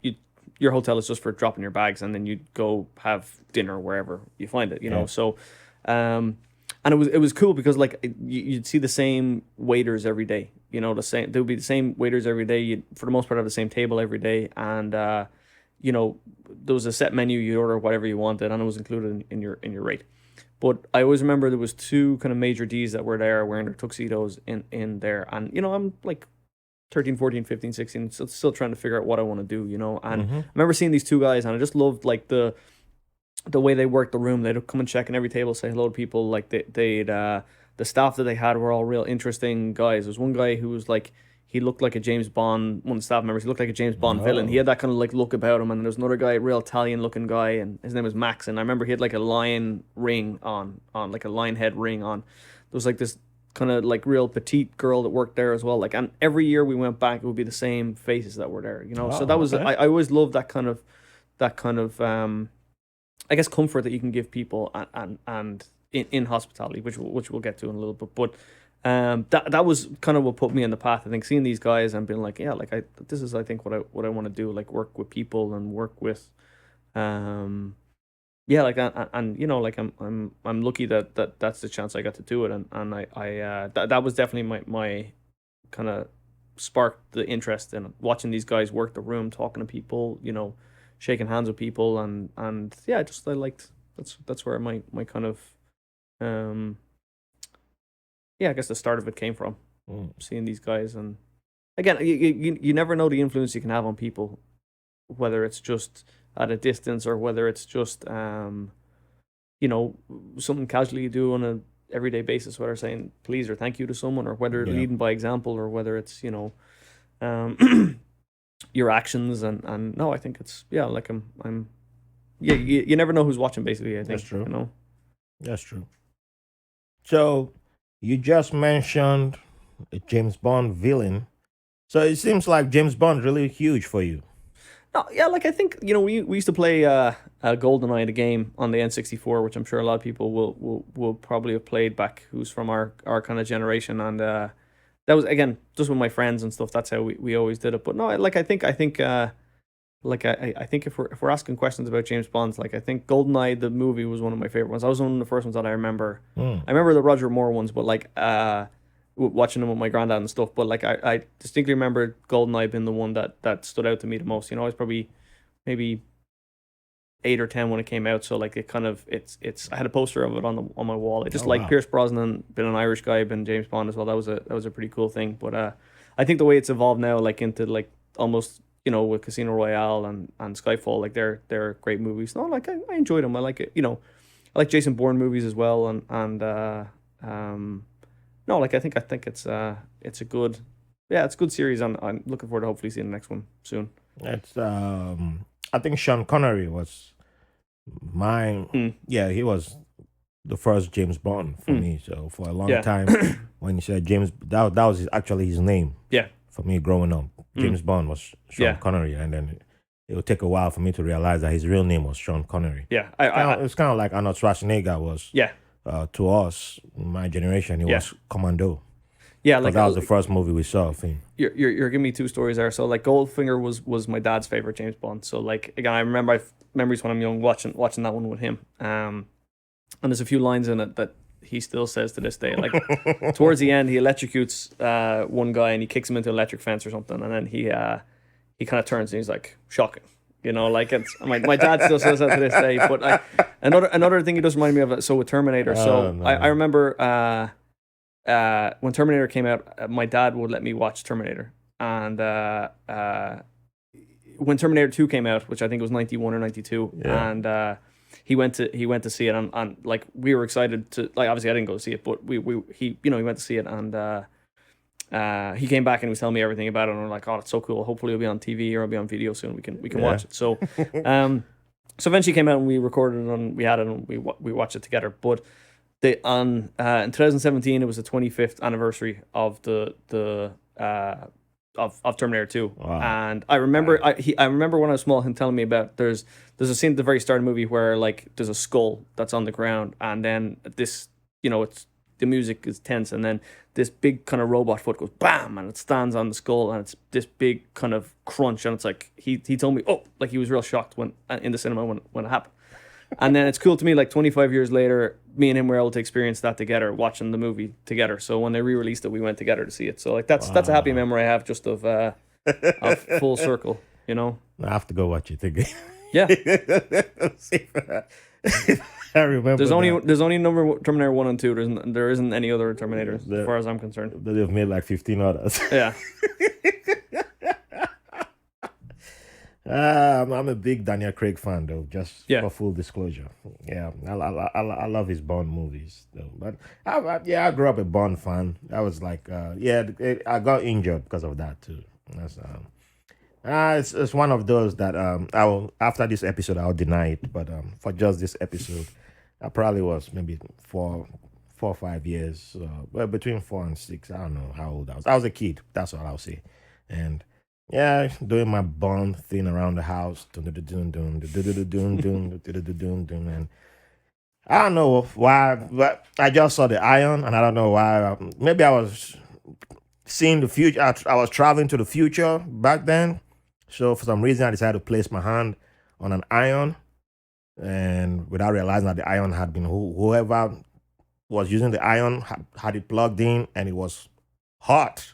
your hotel is just for dropping your bags, and then you go have dinner wherever you find it. So and it was cool because like you'd see the same waiters every day. There would be the same waiters every day. You'd for the most part have the same table every day, and there was a set menu. You order whatever you wanted, and it was included in your rate. But I always remember there was two kind of major Ds that were there wearing their tuxedos in there, and I'm like 13, 14, 15, 16, still trying to figure out what I want to do, and I remember seeing these two guys, and I just loved like the way they worked the room. They'd come and check in every table, say hello to people. Like they'd the staff that they had were all real interesting guys. There was one guy who was like, he looked like a James Bond, one of the staff members, he looked like a James Bond villain. He had that kind of like look about him. And there was another guy, a real Italian looking guy, and his name was Max. And I remember he had like a lion ring on like a lion head ring on. There was like this kind of like real petite girl that worked there as well. Like, and every year we went back, it would be the same faces that were there, So that was, I always loved that kind of, I guess, comfort that you can give people and in hospitality, which we'll get to in a little bit. But that was kind of what put me on the path. I think seeing these guys and being like, yeah, like this is I think what I want to do, like work with people and work with, yeah, like and like I'm lucky that that's the chance I got to do it, and I that was definitely my kind of sparked the interest in watching these guys work the room, talking to people, shaking hands with people, and yeah, I liked that's where my kind of yeah, I guess the start of it came from seeing these guys. And again, you never know the influence you can have on people, whether it's just at a distance or whether it's just something casually you do on a everyday basis, whether saying please or thank you to someone, or whether leading by example, or whether it's your actions. And no, I think it's like I'm yeah, you never know who's watching, basically. I think that's true. That's true. So you just mentioned a James Bond villain. So it seems like James Bond really huge for you. No, yeah, like I think we used to play GoldenEye, the game, on the N64, which I'm sure a lot of people will probably have played back, who's from our kind of generation, and that was again just with my friends and stuff. That's how we always did it. But no, like I think like I think if we're asking questions about James Bond, like I think GoldenEye the movie was one of my favorite ones. That was one of the first ones that I remember. I remember the Roger Moore ones, but like watching them with my granddad and stuff. But like I distinctly remember GoldenEye being the one that stood out to me the most. I was probably maybe 8 or 10 when it came out. So like it kind of it's I had a poster of it on my wall. I just like Pierce Brosnan, been an Irish guy, been James Bond as well. That was a pretty cool thing. But I think the way it's evolved now, like into like almost, with Casino Royale and Skyfall, like they're great movies. No, like I enjoyed them. I like it. I like Jason Bourne movies as well. And no, like I think it's a good, it's a good series. I'm looking forward to hopefully seeing the next one soon. It's I think Sean Connery was mine. Yeah, he was the first James Bond for me. So for a long time, when you said James, that was actually his name. Yeah. For me growing up, James Bond was Sean Connery, and then it would take a while for me to realize that his real name was Sean Connery. Yeah, it's kind of like Arnold Schwarzenegger was. Yeah. To us, my generation, he was Commando. Yeah, like that was the first movie we saw of him. You're giving me two stories there. So like Goldfinger was my dad's favorite James Bond. So like again, I remember I've memories when I'm young watching that one with him. And there's a few lines in it that he still says to this day. Like towards the end, he electrocutes one guy and he kicks him into an electric fence or something, and then he kind of turns and he's like, shocking. Like it's my dad still says that to this day. But another thing he does remind me of. So with Terminator, I remember when Terminator came out, my dad would let me watch Terminator, and when Terminator 2 came out, which I think was 91 or 92, and he went to see it, and like we were excited to, like, obviously I didn't go to see it, but he went to see it, and he came back and he was telling me everything about it, and I'm like, oh, that's so cool. Hopefully it'll be on TV or it'll be on video soon. We can watch it. So, so eventually came out and we recorded it and we had it and we watched it together. But in 2017 it was the 25th anniversary of of Terminator 2. Wow. And I remember I remember when I was small him telling me about there's a scene at the very start of the movie where like there's a skull that's on the ground, and then this, it's the music is tense, and then this big kind of robot foot goes bam, and it stands on the skull, and it's this big kind of crunch, and it's like he told me, like he was real shocked when in the cinema when it happened. And then it's cool to me, like 25 years later, me and him were able to experience that together, watching the movie together. So when they re-released it, we went together to see it. So like that's a happy memory I have just of full circle, I have to go watch it again. Yeah. I remember. There's only number Terminator 1 and 2. There isn't any other Terminators as far as I'm concerned. They've made like 15 others. Yeah. I'm a big Daniel Craig fan, though. Just Yeah. for full disclosure, yeah, I love his Bond movies, though. But I grew up a Bond fan. I was like, I got injured because of that too. That's it's one of those that I will, after this episode I'll deny it, but for just this episode, I probably was maybe 4 or 5 years, well, between 4 and 6. I don't know how old I was. I was a kid. That's what I'll say, and. Yeah, doing my Bond thing around the house, and I don't know why, but I just saw the iron, and I don't know why. Maybe I was seeing the future. I was traveling to the future back then, so for some reason I decided to place my hand on an iron, and without realizing that the iron had been whoever was using the iron had it plugged in, and it was hot.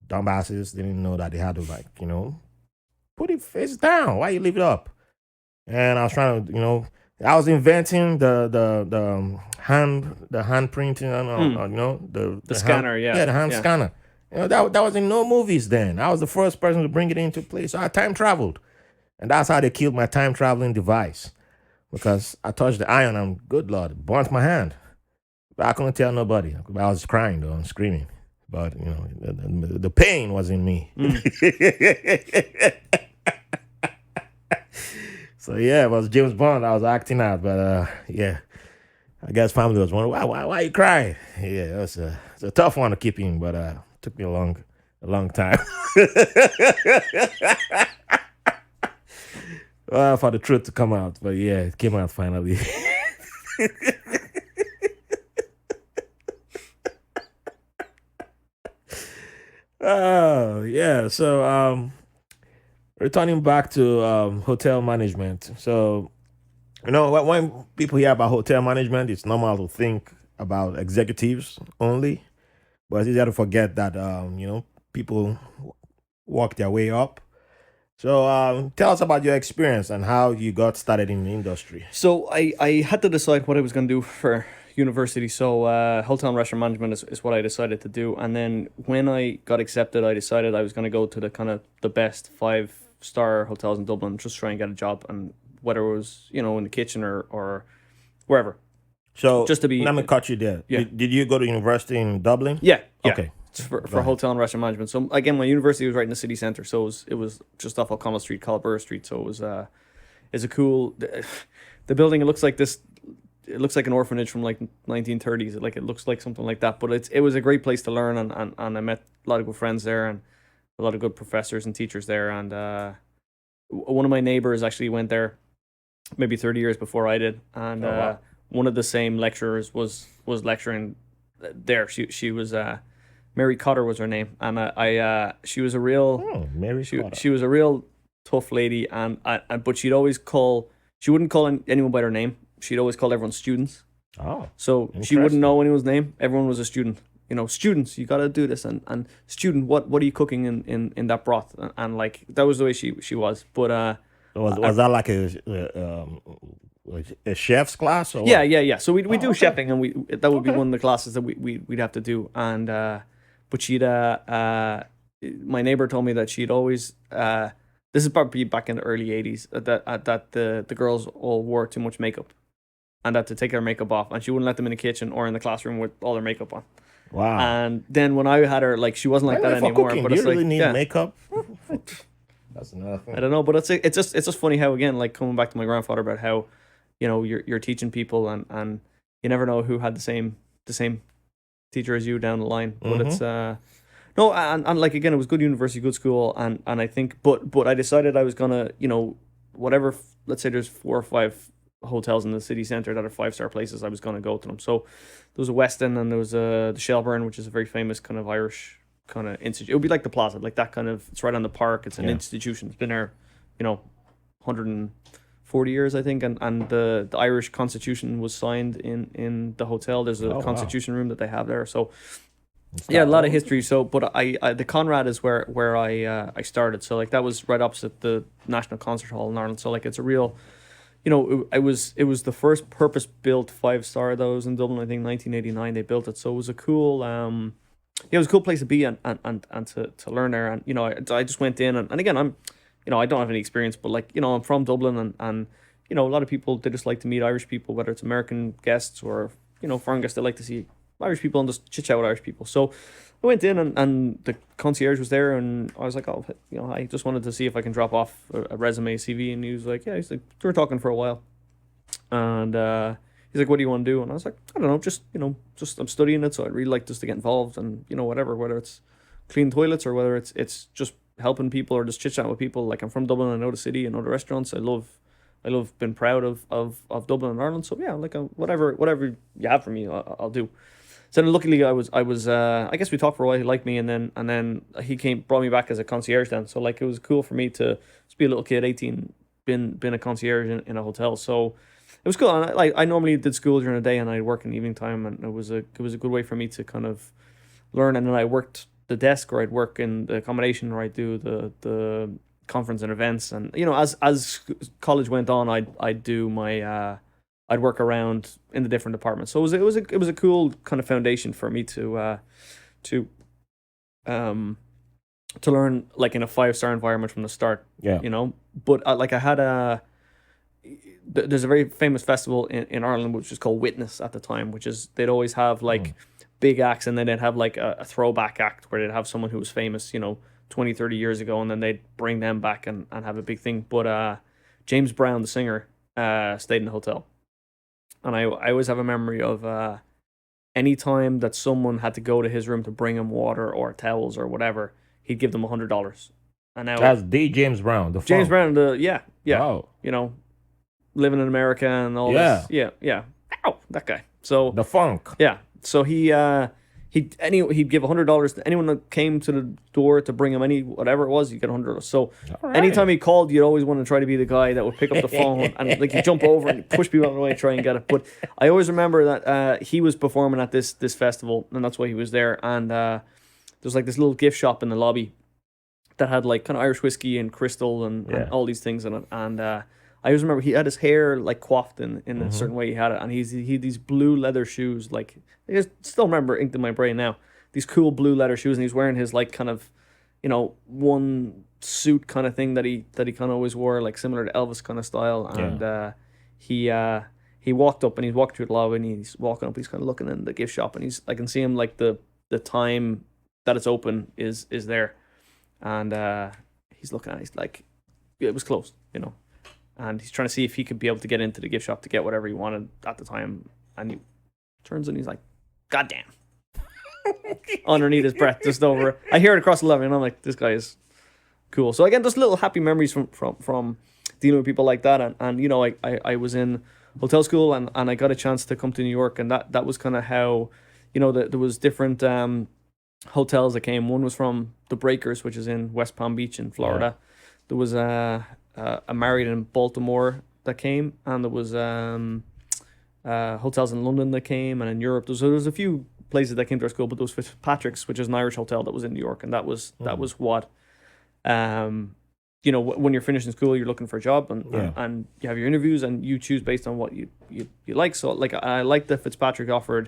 Dumbasses didn't know that they had to put it face down. Why you leave it up? And I was trying to, I was inventing the hand printing, the scanner, the hand scanner. That was in no movies then. I was the first person to bring it into place. So I time traveled, and that's how they killed my time traveling device, because I touched the iron and good Lord, it burnt my hand. But I couldn't tell nobody. I was crying though and screaming. But the pain was in me. So yeah, it was James Bond I was acting out. But yeah, I guess family was wondering why you crying. Yeah, it's a tough one to keep in, but it took me a long time. For the truth to come out. But yeah, it came out finally. Oh yeah, so returning back to hotel management. So when people hear about hotel management, it's normal to think about executives only, but it's easier to forget that people work their way up. So tell us about your experience and how you got started in the industry. So I had to decide what I was going to do for university. So hotel and restaurant management is what I decided to do. And then when I got accepted, I decided I was going to go to the kind of the best 5-star hotels in Dublin, just try and get a job, and whether it was in the kitchen or wherever. So just to be. Let me cut you there. Yeah. Did you go to university in Dublin? Yeah. Okay. For hotel and restaurant management. So again, my university was right in the city centre, so it was just off O'Connell Street, Colborough Street. So it was it's a cool. The building, it looks like this. It looks like an orphanage from like 1930s. It looks like something like that. But it was a great place to learn, and I met a lot of good friends there, and a lot of good professors and teachers there. And one of my neighbors actually went there maybe 30 years before I did, and wow. One of the same lecturers was lecturing there. She was Mary Cotter was her name, and she was a real Mary Cotter. She was a real tough lady, and but she wouldn't call anyone by their name. She'd always call everyone students. Oh, so she wouldn't know anyone's name. Everyone was a student. Students, you gotta do this, and student, what are you cooking in that broth? And like that was the way she was. But was that like a chef's class? Or yeah, what? yeah. So we do chefing, and that would be one of the classes that we'd have to do. And but she'd my neighbor told me that she'd always this is probably back in the early 80s that the girls all wore too much makeup, and that to take their makeup off, and she wouldn't let them in the kitchen or in the classroom with all their makeup on. Wow. And then when I had her, like she wasn't like that For anymore. cooking, But do it's you really like, need yeah, makeup? That's another thing. I don't know, but it's just funny how, again, like coming back to my grandfather, about how, you're teaching people, and you never know who had the same teacher as you down the line. But it's no, and like, again, it was good university, good school, and I think, but I decided I was gonna, whatever. Let's say there's 4 or 5 hotels in the city center that are 5-star places, I was gonna go to them. So there was a Westin, and there was the Shelburne, which is a very famous kind of Irish kind of institute. It would be like the Plaza, like that kind of. It's right on the park. It's an institution. It's been there, 140 years, I think, and the Irish Constitution was signed in the hotel. There's a Constitution room that they have there. So yeah, a lot of history. So, but I the Conrad is where I started. So like that was right opposite the National Concert Hall in Ireland. So like it's a real, it was the first purpose built 5-star that was in Dublin. I think 1989 they built it. So it was a cool it was a cool place to be and to learn there. And I just went in, and again, I'm I don't have any experience, but like I'm from Dublin, and a lot of people, they just like to meet Irish people, whether it's American guests or foreign guests. They like to see Irish people and just chit chat with Irish people. So I went in, and the concierge was there, and I was like, oh, I just wanted to see if I can drop off a resume, CV, and he was like, yeah. He's like, we were talking for a while, and he's like, what do you want to do? And I was like, I don't know, just I'm studying it, so I'd really like just to get involved, and whatever, whether it's clean toilets or whether it's just helping people or just chit chat with people. Like, I'm from Dublin, I know the city, I know the restaurants. I love being proud of Dublin and Ireland. So yeah, like whatever you have for me, I'll do. So then luckily I was I guess we talked for a while. He liked me, and then he brought me back as a concierge then. So like it was cool for me to just be a little kid, 18, been a concierge in a hotel. So it was cool. And I normally did school during the day, and I'd work in the evening time, and it was a good way for me to kind of learn. And then I worked the desk, or I'd work in the accommodation, or I'd do the conference and events. And as college went on, I'd do my I'd work around in the different departments. So it was a cool kind of foundation for me to learn, like, in a 5-star environment from the start. Yeah. But I had there's a very famous festival in Ireland which was called Witness at the time, which is they'd always have like big acts, and then they'd have like a throwback act where they'd have someone who was famous 20, 30 years ago, and then they'd bring them back and have a big thing. But James Brown, the singer, stayed in the hotel. And I always have a memory of any time that someone had to go to his room to bring him water or towels or whatever, he'd give them $100. And now that's the James Brown, the James funk. Brown, yeah, Wow. Living in America and all this. Yeah. Ow, that guy. So The funk. yeah, so he'd give $100 to anyone that came to the door to bring him any whatever it was. You get $100. So right. anytime he called, you'd always want to try to be the guy that would pick up the phone and like you jump over and push people out of the way and try and get it. But I always remember that he was performing at this festival, and that's why he was there. And there's like this little gift shop in the lobby that had like kind of Irish whiskey and crystal and all these things in it. And I always remember he had his hair like coiffed in a certain way. He had it, and he had these blue leather shoes. Like, I just still remember inked in my brain now. These cool blue leather shoes, and he's wearing his like kind of, one suit kind of thing that he kind of always wore, like similar to Elvis kind of style. And he walked up, and he's walking through the lobby, and he's walking up. He's kind of looking in the gift shop, and I can see him like the time that it's open is there, and he's looking at it, he's like, it was closed, and he's trying to see if he could be able to get into the gift shop to get whatever he wanted at the time. And he turns and he's like, God damn. Underneath his breath, just over. I hear it across the lobby, and I'm like, this guy is cool. So again, just little happy memories from dealing with people like that. And I was in hotel school, and I got a chance to come to New York, and that was kind of how, there was different hotels that came. One was from the Breakers, which is in West Palm Beach in Florida. Yeah. There was a Marriott in Baltimore that came, and there was hotels in London that came, and in Europe. There was a few places that came to our school, but there was Fitzpatrick's, which is an Irish hotel that was in New York, and that was what, when you're finishing school, you're looking for a job, and you have your interviews, and you choose based on what you like. So like I like that Fitzpatrick offered,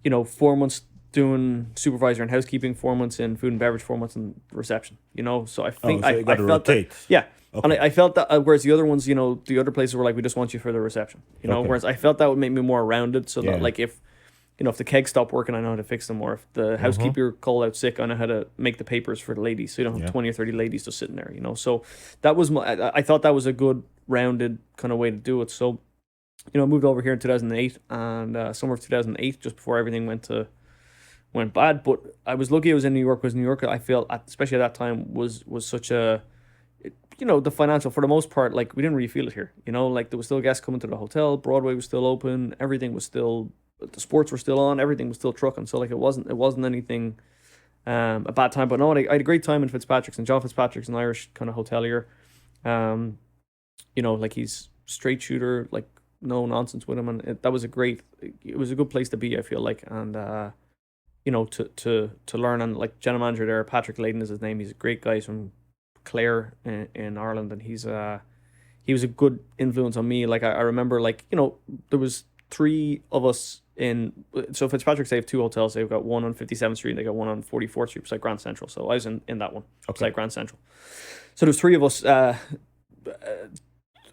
4 months doing supervisor in housekeeping, 4 months in food and beverage, 4 months in reception. So I think I felt that, yeah. Okay. And I felt that, whereas the other ones, the other places were like, we just want you for the reception, whereas I felt that would make me more rounded, so that like if if the keg stopped working, I know how to fix them. Or if the housekeeper called out sick, I know how to make the papers for the ladies. So you don't have 20 or 30 ladies just sitting there, So that was I thought that was a good rounded kind of way to do it. So, I moved over here in 2008 and summer of 2008, just before everything went bad. But I was lucky I was in New York, because New York, I feel, especially at that time, was such a, the financial, for the most part, like, we didn't really feel it here. Like, there was still guests coming to the hotel, Broadway was still open, everything was still, the sports were still on, everything was still trucking. So, like, it wasn't anything a bad time. But no, I had a great time in Fitzpatrick's, and John Fitzpatrick's an Irish kind of hotelier. Like, he's straight shooter, like, no nonsense with him, and it was a good place to be, I feel like. And to learn, and like, general manager there, Patrick Layton is his name. He's a great guy. He's from Clare in Ireland, and he was a good influence on me. Like, I remember, like, there was 3 of us so Fitzpatrick's, they have 2 hotels. They've got one on 57th Street, and they got one on 44th Street beside Grand Central. So I was in that one, beside Grand Central. So there was 3 of us.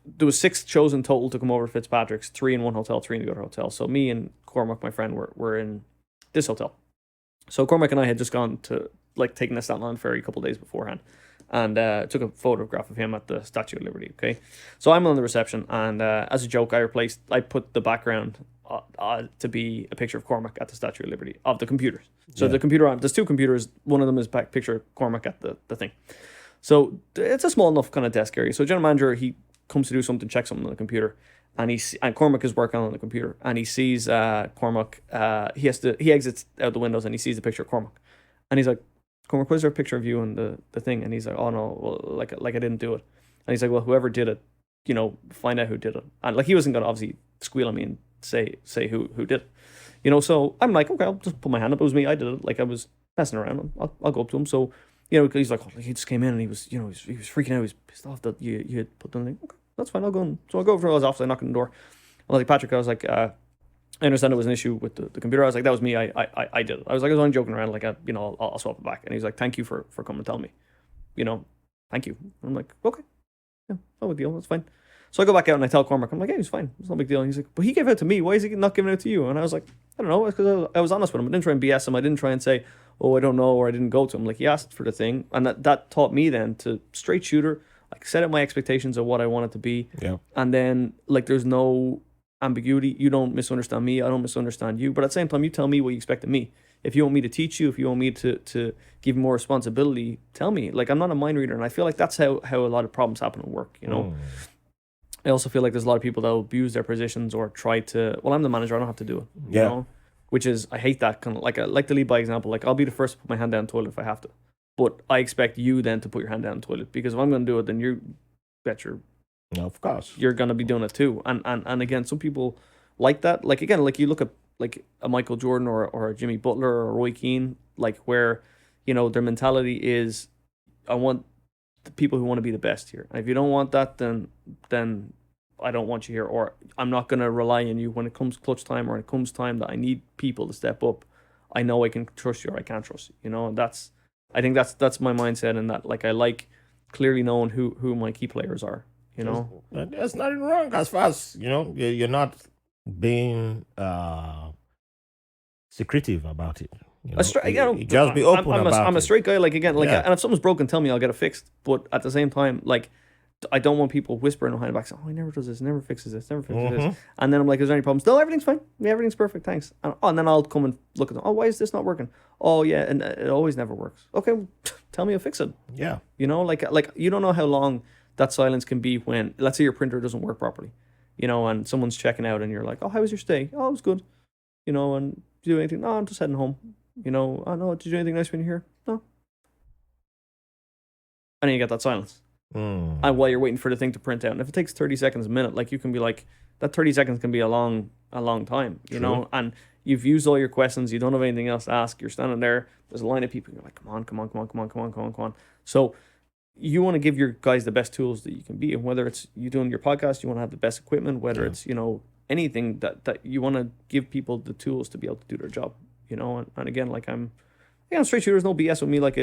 There was 6 chosen total to come over to Fitzpatrick's, 3 in one hotel, 3 in the other hotel. So me and Cormac, my friend, were in this hotel. So Cormac and I had just gone to, like, taking the Staten Island ferry a couple of days beforehand, and took a photograph of him at the Statue of Liberty. Okay, so I'm on the reception, and as a joke, I put the background to be a picture of Cormac at the Statue of Liberty of the computers. So the computer, there's 2 computers. One of them is back picture of Cormac at the thing. So it's a small enough kind of desk area. So general manager, he comes to do something, check something on the computer, and Cormac is working on the computer, and he sees Cormac. He exits out the windows, and he sees the picture of Cormac, and he's like, Cormac, was there a picture of you on the thing? And he's like, oh no, well, like I didn't do it. And he's like, well, whoever did it, find out who did it. And like, he wasn't gonna obviously squeal on me and say who did it. So I'm like, okay, I'll just put my hand up. It was me. I did it. Like, I was messing around. I'll go up to him. So he's like, oh, he just came in, and he was he was freaking out. He was pissed off that you had put the thing. Okay, that's fine. I'll go in. So I go over to his office. I knock on the door. I was like, Patrick, I was like, I understand it was an issue with the computer. I was like, that was me. I did it. I was like, I was only joking around. Like, I'll swap it back. And he's like, thank you for coming and telling me. Thank you. And I'm like, okay, yeah, no big deal. That's fine. So I go back out and I tell Cormac, I'm like, hey, he's fine. It's no big deal. And he's like, but he gave it to me. Why is he not giving it to you? And I was like, I don't know. It's because I was honest with him. I didn't try and BS him. I didn't try and say, oh, I don't know, or I didn't go to him. Like, he asked for the thing, and that taught me then to straight shooter, like, set up my expectations of what I want it to be. Yeah. And then, like, there's no ambiguity. You don't misunderstand me. I don't misunderstand you. But at the same time, you tell me what you expect of me. If you want me to teach you, if you want me to give more responsibility, tell me. Like, I'm not a mind reader, and I feel like that's how a lot of problems happen at work, I also feel like there's a lot of people that will abuse their positions or try to, well, I'm the manager, I don't have to do it. Yeah. Which is, I hate that kind of, like, I like to lead by example. Like, I'll be the first to put my hand down the toilet if I have to. But I expect you then to put your hand down the toilet, because if I'm going to do it, then no, of course, you're going to be doing it too. And again, some people like that. Like, again, like, you look at, like, a Michael Jordan or a Jimmy Butler or a Roy Keane, like, where, their mentality is, I want the people who want to be the best here. And if you don't want that, then I don't want you here, or I'm not going to rely on you when it comes clutch time, or when it comes time that I need people to step up. I know I can trust you, or I can't trust you, and I think that's my mindset, and that, like, I like clearly knowing who my key players are, There's nothing wrong as far as, you're not being secretive about it. Just be open about it. I'm a straight guy, like, again, like, and if something's broken, tell me, I'll get it fixed. But at the same time, like, I don't want people whispering behind the back, saying, oh, he never does this, never fixes this, never fixes this. And then I'm like, is there any problems? No, everything's fine. Yeah, everything's perfect, thanks. And then I'll come and look at them. Oh, why is this not working? Oh, yeah, and it always never works. Okay, well, tell me I'll fix it. Yeah. Like, you don't know how long that silence can be when, let's say, your printer doesn't work properly, and someone's checking out, and you're like, oh, how was your stay? Oh, it was good. And did you do anything? No, I'm just heading home. Oh, no, did you do anything nice when you're here? No. And then you get that silence. And while you're waiting for the thing to print out, and if it takes 30 seconds a minute, like, you can be like, that 30 seconds can be a long time, and you've used all your questions, you don't have anything else to ask, you're standing there, there's a line of people, you're like, come on. So you want to give your guys the best tools that you can be, and whether it's you doing your podcast, you want to have the best equipment, whether it's, anything that you want to give people the tools to be able to do their job, and again, like, I'm straight shooter, there's no BS with me, like,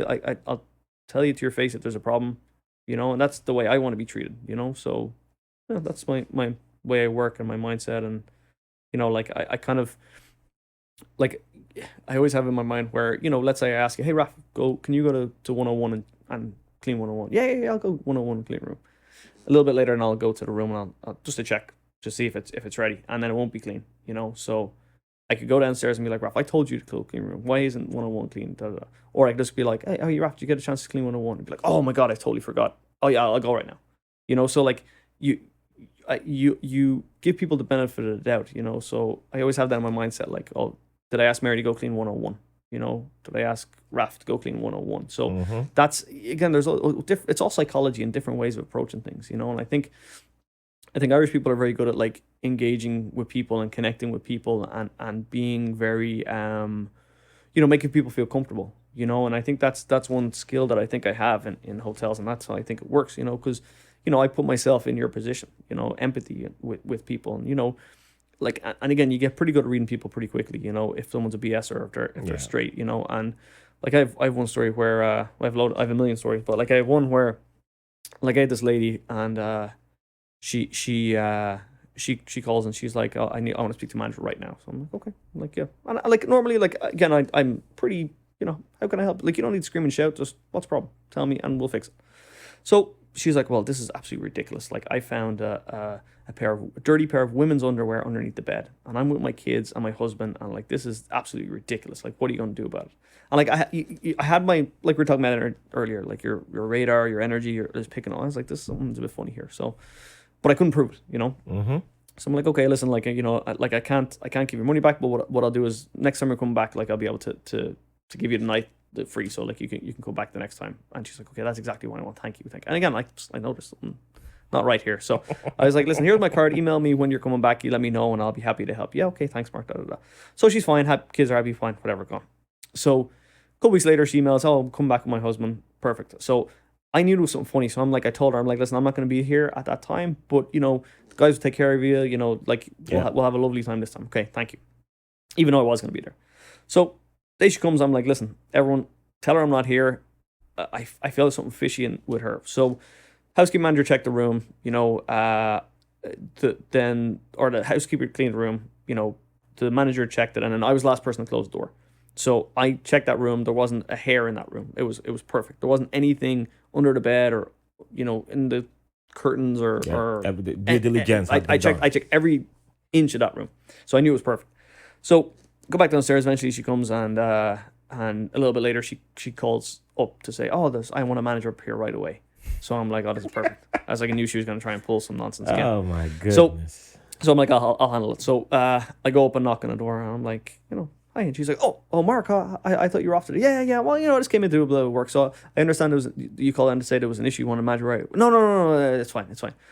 I'll tell you to your face if there's a problem, and that's the way I want to be treated, so that's my way I work and my mindset, and like, I kind of, like I always have in my mind where, let's say I ask you, hey Raf, can you go to 101 and clean 101? Yeah, I'll go 101 and clean room. A little bit later, and I'll go to the room and I'll just to check to see if it's ready, and then it won't be clean, So I could go downstairs and be like, Raf, I told you to clean room. Why isn't 101 clean? Da, da, da. Or I could just be like, hey, you Raf, did you get a chance to clean 101? And be like, oh my god, I totally forgot. Oh yeah, I'll go right now. So like you give people the benefit of the doubt, So I always have that in my mindset, like, oh, did I ask Mary to go clean 101? Did I ask Raf to go clean 101? So that's, again, it's all psychology and different ways of approaching things, and I think Irish people are very good at like engaging with people and connecting with people and being very making people feel comfortable, and I think that's one skill that I think I have in hotels, and that's how I think it works, because I put myself in your position, empathy with people, and like, and again, you get pretty good at reading people pretty quickly, if someone's a BS or if they're straight, and like I have one story where I have a million stories, but like I have one where like I had this lady, and she calls and she's like, oh, I want to speak to the manager right now. So I'm like, okay. I'm like, yeah. And like normally, like, again, I'm pretty, how can I help? Like, you don't need to scream and shout, just what's the problem? Tell me and we'll fix it. So she's like, well, this is absolutely ridiculous. Like, I found a dirty pair of women's underwear underneath the bed, and I'm with my kids and my husband, and like, this is absolutely ridiculous. Like, what are you going to do about it? And like, I had my, like we were talking about it earlier, like your radar, your energy, you're just picking on. I was like, something's a bit funny here. So, but I couldn't prove it, So I'm like, okay, listen, like, like I can't give your money back, but what I'll do is next time I come back, like, I'll be able to give you the night free, so like you can come back the next time. And she's like, okay, that's exactly what I want. Thank you. And again, I noticed something not right here. So I was like, listen, here's my card. Email me when you're coming back. You let me know, and I'll be happy to help. Yeah, okay, thanks, Mark. Da, da, da. So she's fine. Kids are happy, fine, whatever, gone. So a couple weeks later, she emails, oh, I'm coming back with my husband. Perfect. So I knew it was something funny. So I told her, I'm like, listen, I'm not going to be here at that time, but, the guys will take care of you, like, we'll have a lovely time this time. Okay, thank you. Even though I was going to be there. So day she comes, I'm like, listen, everyone, tell her I'm not here. I feel something fishy with her. So housekeeping manager checked the room, the housekeeper cleaned the room, the manager checked it, and then I was the last person to close the door. So I checked that room. There wasn't a hair in that room. It was perfect. There wasn't anything under the bed or, in the curtains or due diligence. I checked every inch of that room. So I knew it was perfect. So go back downstairs. Eventually she comes, and a little bit later she calls up to say, oh, I want a manager up here right away. So I'm like, oh, this is perfect. I was like, I knew she was going to try and pull some nonsense again. Oh my goodness. So I'm like, I'll handle it. So I go up and knock on the door, and I'm like, hi. And she's like, oh, Mark, I thought you were off today. Yeah. Well, I just came in to do a bit of work. So I understand you called in to say there was an issue. You want to manager right? No, it's fine.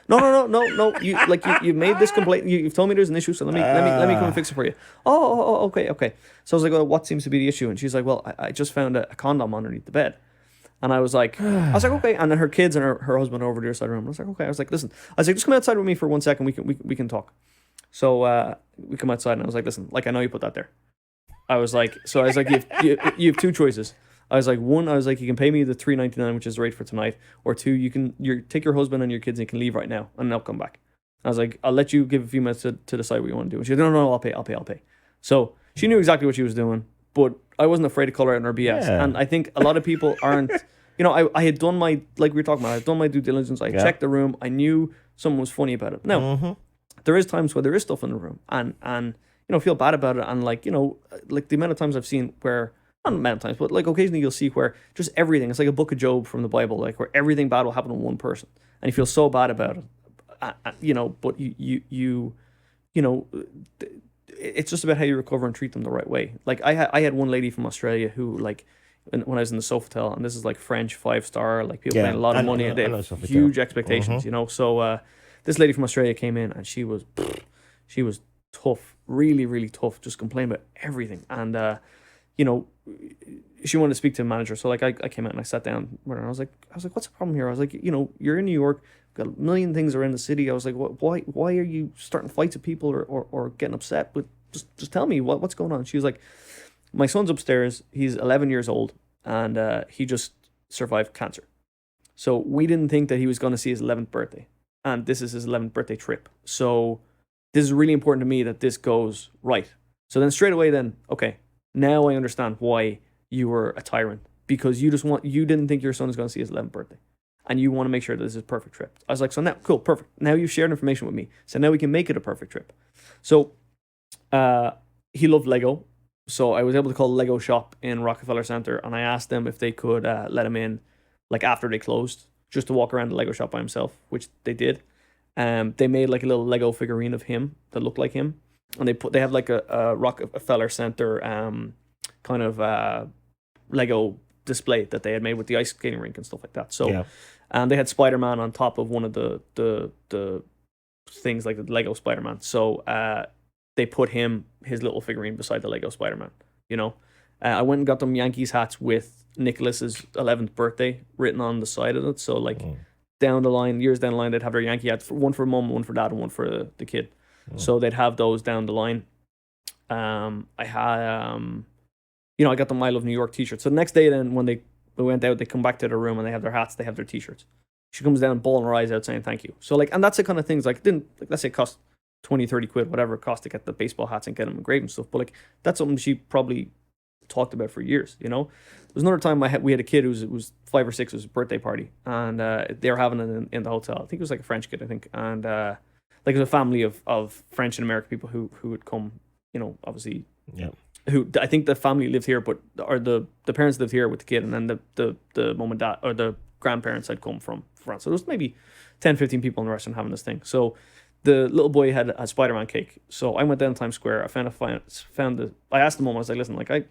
No. You made this complaint. You've told me there's an issue. So let me come and fix it for you. Oh, okay. So I was like, well, what seems to be the issue? And she's like, well, I just found a condom underneath the bed. And I was like, okay. And then her kids and her husband are over the other side of the room. I was like, okay. I was like, listen. I was like, just come outside with me for 1 second. We can talk. So we come outside, and I was like, listen, like, I know you put that there. I was like, you have two choices. I was like, one, you can pay me the $3.99, which is the rate for tonight, or two, you take your husband and your kids and you can leave right now, and I'll come back. I was like, I'll let you give a few minutes to decide what you want to do. And she said, no, I'll pay. So she knew exactly what she was doing, but I wasn't afraid to call her out in her BS. Yeah. And I think a lot of people aren't. I had done my, like we were talking about, I had done my due diligence. I checked the room. I knew something was funny about it. Now, there is times where there is stuff in the room, and feel bad about it, and like the amount of times I've seen where, not the amount of times, but like occasionally you'll see where just everything, it's like a book of Job from the Bible, like where everything bad will happen to one person, and you feel so bad about it, but you it's just about how you recover and treat them the right way. Like I had one lady from Australia who, like, when I was in the Sofitel, and this is like French 5-star, like people paying a lot of money, and they have huge expectations, So this lady from Australia came in, and she was tough, really, really tough, just complaining about everything. And, she wanted to speak to the manager. So like I came out and I sat down with her, and I was like, what's the problem here? I was like, you're in New York, got a million things around the city. I was like, why are you starting fights with people or getting upset? But just tell me what's going on. She was like, my son's upstairs. He's 11 years old, and he just survived cancer. So we didn't think that he was going to see his 11th birthday. And this is his 11th birthday trip. So this is really important to me that this goes right. So then straight away, then okay, now I understand why you were a tyrant, because you didn't think your son was going to see his 11th birthday, and you want to make sure that this is a perfect trip. I was like, so now, cool, perfect. Now you've shared information with me, so now we can make it a perfect trip. So, he loved Lego, so I was able to call the Lego shop in Rockefeller Center, and I asked them if they could let him in, like after they closed, just to walk around the Lego shop by himself, which they did. They made like a little Lego figurine of him that looked like him, and they have like a Rockefeller Center kind of Lego display that they had made with the ice skating rink and stuff like that. So, and they had Spider-Man on top of one of the things, like the Lego Spider-Man. So they put his little figurine beside the Lego Spider-Man. You know, I went and got them Yankees hats with Nicholas's 11th birthday written on the side of it. So like down the line, years down the line, they'd have their Yankee hats, one for mom, one for dad, and one for the kid. So they'd have those down the line. I had I got them I Love New York t-shirts. So the next day, then when we went out, they come back to their room and they have their hats, they have their t-shirts. She comes down, bawling her eyes out, saying thank you. So like, and that's the kind of things, like, let's say it cost 20, 30 quid, whatever it cost to get the baseball hats and get them engraved and stuff. But like, that's something she probably talked about for years, you know. There's another time we had a kid who was 5 or 6, it was a birthday party, and they were having it in the hotel. I think it was like a French kid, I think, and like it was a family of French and American people who would come, you know, obviously. Yeah. Who I think the family lived here, or the parents lived here with the kid, and then the mom and dad or the grandparents had come from France. So there was maybe 10, 15 people in the restaurant having this thing. So the little boy had a Spider-Man cake. So I went down to Times Square. I I asked the mom, I was like, listen, like I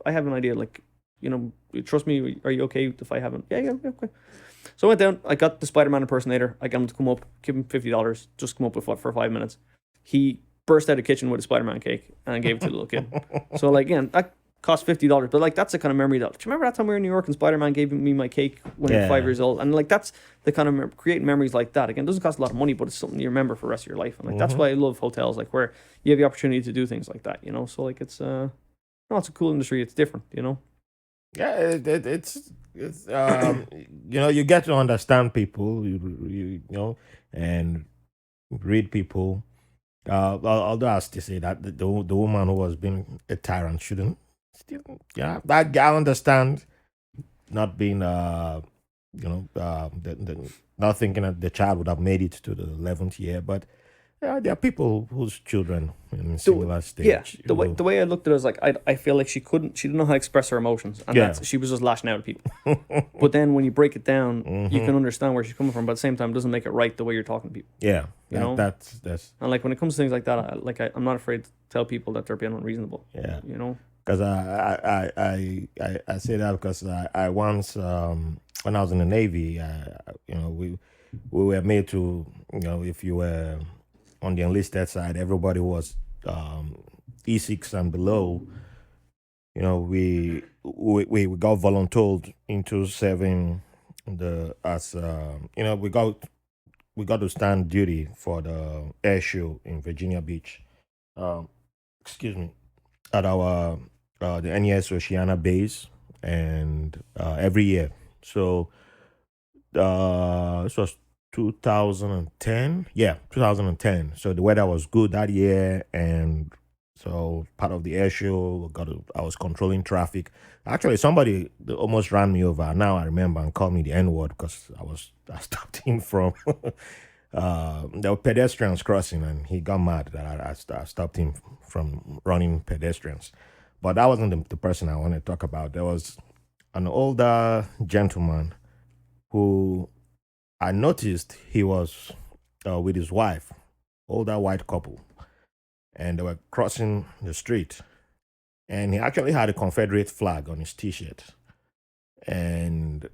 have an idea, like, you know, trust me, are you okay if I haven't? Yeah, okay. So I went down, I got the Spider-Man impersonator, I got him to come up, give him $50, just come up with for 5 minutes. He burst out of the kitchen with a Spider-Man cake and gave it to the little kid. So like, again, that cost $50, but like, that's the kind of memory that, do you remember that time we were in New York and Spider-Man gave me my cake when I was 5 years old? And like, that's the kind of creating memories like that. Again, it doesn't cost a lot of money, but it's something you remember for the rest of your life. And like, that's why I love hotels, like where you have the opportunity to do things like that, you know? So like, it's a cool industry. It's different, you know? Yeah, it's you know, you get to understand people, you know, and read people. Although I still say that the woman who was being a tyrant shouldn't. Still, yeah, I understand not being not thinking that the child would have made it to the 11th year, but there are people whose children in similar stage. Yeah, the way I looked at it was like, I feel like she didn't know how to express her emotions, and she was just lashing out at people. But then when you break it down, you can understand where she's coming from, but at the same time, it doesn't make it right the way you're talking to people. Yeah, you know, that's and like when it comes to things like that, I'm not afraid to tell people that they're being unreasonable. Yeah, you know, because I say that because I once when I was in the Navy, we were made to, you know, if you were on the enlisted side, everybody was E6 and below. You know, we got volunteered into serving we got to stand duty for the air show in Virginia Beach. Excuse me, at our the NES Oceana base, and every year. So this was 2010. Yeah, 2010. So the weather was good that year, and so part of the air show, I was controlling traffic. Actually, somebody almost ran me over. Now I remember, and called me the N word because I stopped him from. There were pedestrians crossing, and he got mad that I stopped him from running pedestrians. But that wasn't the person I want to talk about. There was an older gentleman who I noticed he was with his wife, older white couple, and they were crossing the street. And he actually had a Confederate flag on his T-shirt, and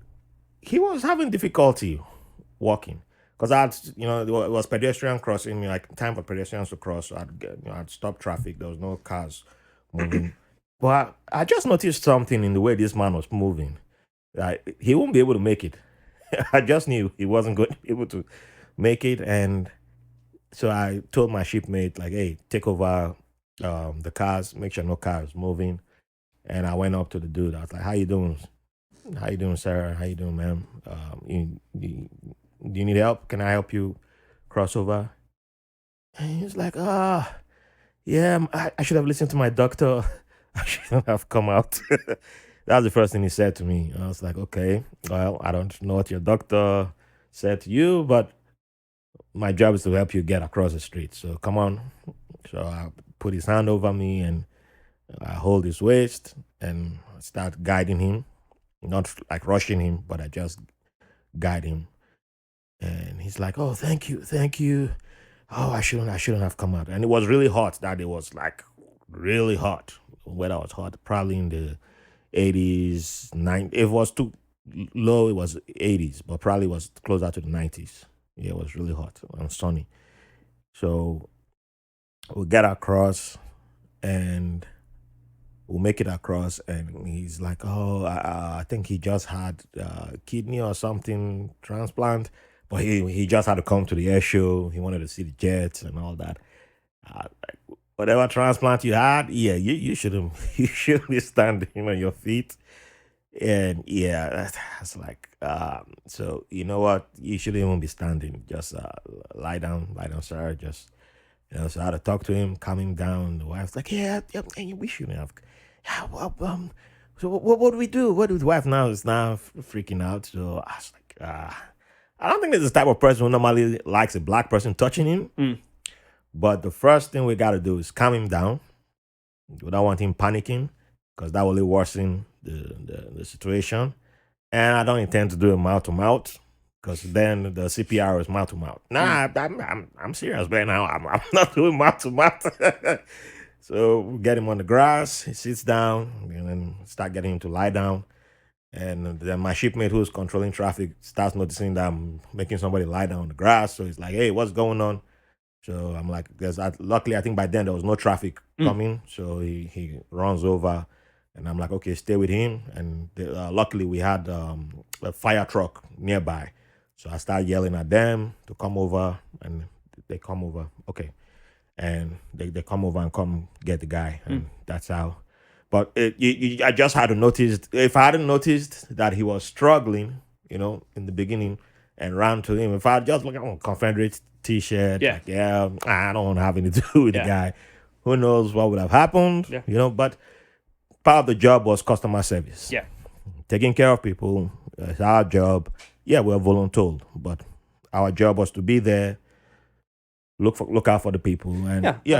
he was having difficulty walking because it was pedestrian crossing, like time for pedestrians to cross. So I'd stop traffic. There was no cars moving, but I just noticed something in the way this man was moving. He won't be able to make it. I just knew he wasn't going to be able to make it, and so I told my shipmate, like, "Hey, take over the cars, make sure no car is moving." And I went up to the dude. I was like, "How you doing? How you doing, sir? How you doing, ma'am? Do you need help? Can I help you cross over?" And he was like, yeah, I should have listened to my doctor. I shouldn't have come out. That was the first thing he said to me. I was like, okay, well, I don't know what your doctor said to you, but my job is to help you get across the street. So come on. So I put his hand over me and I hold his waist and start guiding him, not like rushing him, but I just guide him. And he's like, "Oh, thank you, thank you. Oh, I shouldn't have come out." And it was really hot. That it was like really hot. Weather was hot, probably in the 80s, 90s. If it was too low, it was 80s, but probably was closer to the 90s. Yeah, it was really hot and sunny. So we get across and we'll make it across. And he's like, "Oh, I think he just had kidney or something transplant, but he just had to come to the air show. He wanted to see the jets and all that. Like, whatever transplant you had, yeah, you shouldn't you should be standing on your feet." And yeah, that's like, so you know what? You shouldn't even be standing. Just lie down, sir. Just so I had to talk to him, calm him down. The wife's like, yeah, yep, and we shouldn't have. Yeah, well, so what do we do? What do the wife now is now freaking out? So I was like, I don't think this is the type of person who normally likes a black person touching him. Mm. But the first thing we got to do is calm him down. We don't want him panicking because that will only worsen the situation. And I don't intend to do it mouth to mouth because then the CPR is mouth to mouth. Nah, I'm serious, man. Now I'm not doing mouth to mouth. So we get him on the grass. He sits down and then start getting him to lie down. And then my shipmate who's controlling traffic starts noticing that I'm making somebody lie down on the grass. So he's like, "Hey, what's going on?" So I'm like, luckily, I think by then there was no traffic coming. So he runs over and I'm like, okay, stay with him. And luckily we had a fire truck nearby. So I start yelling at them to come over and they come over. Okay. And they come over and come get the guy. And that's how. But I just had to notice, if I hadn't noticed that he was struggling, in the beginning and ran to him, if I had just looked at Confederate t-shirt, Yeah. like, yeah, I don't want to have anything to do with the Yeah. guy. Who knows what would have happened, Yeah. but part of the job was customer service. Yeah. Taking care of people is our job. Yeah, we're voluntold, but our job was to be there, look out for the people. And we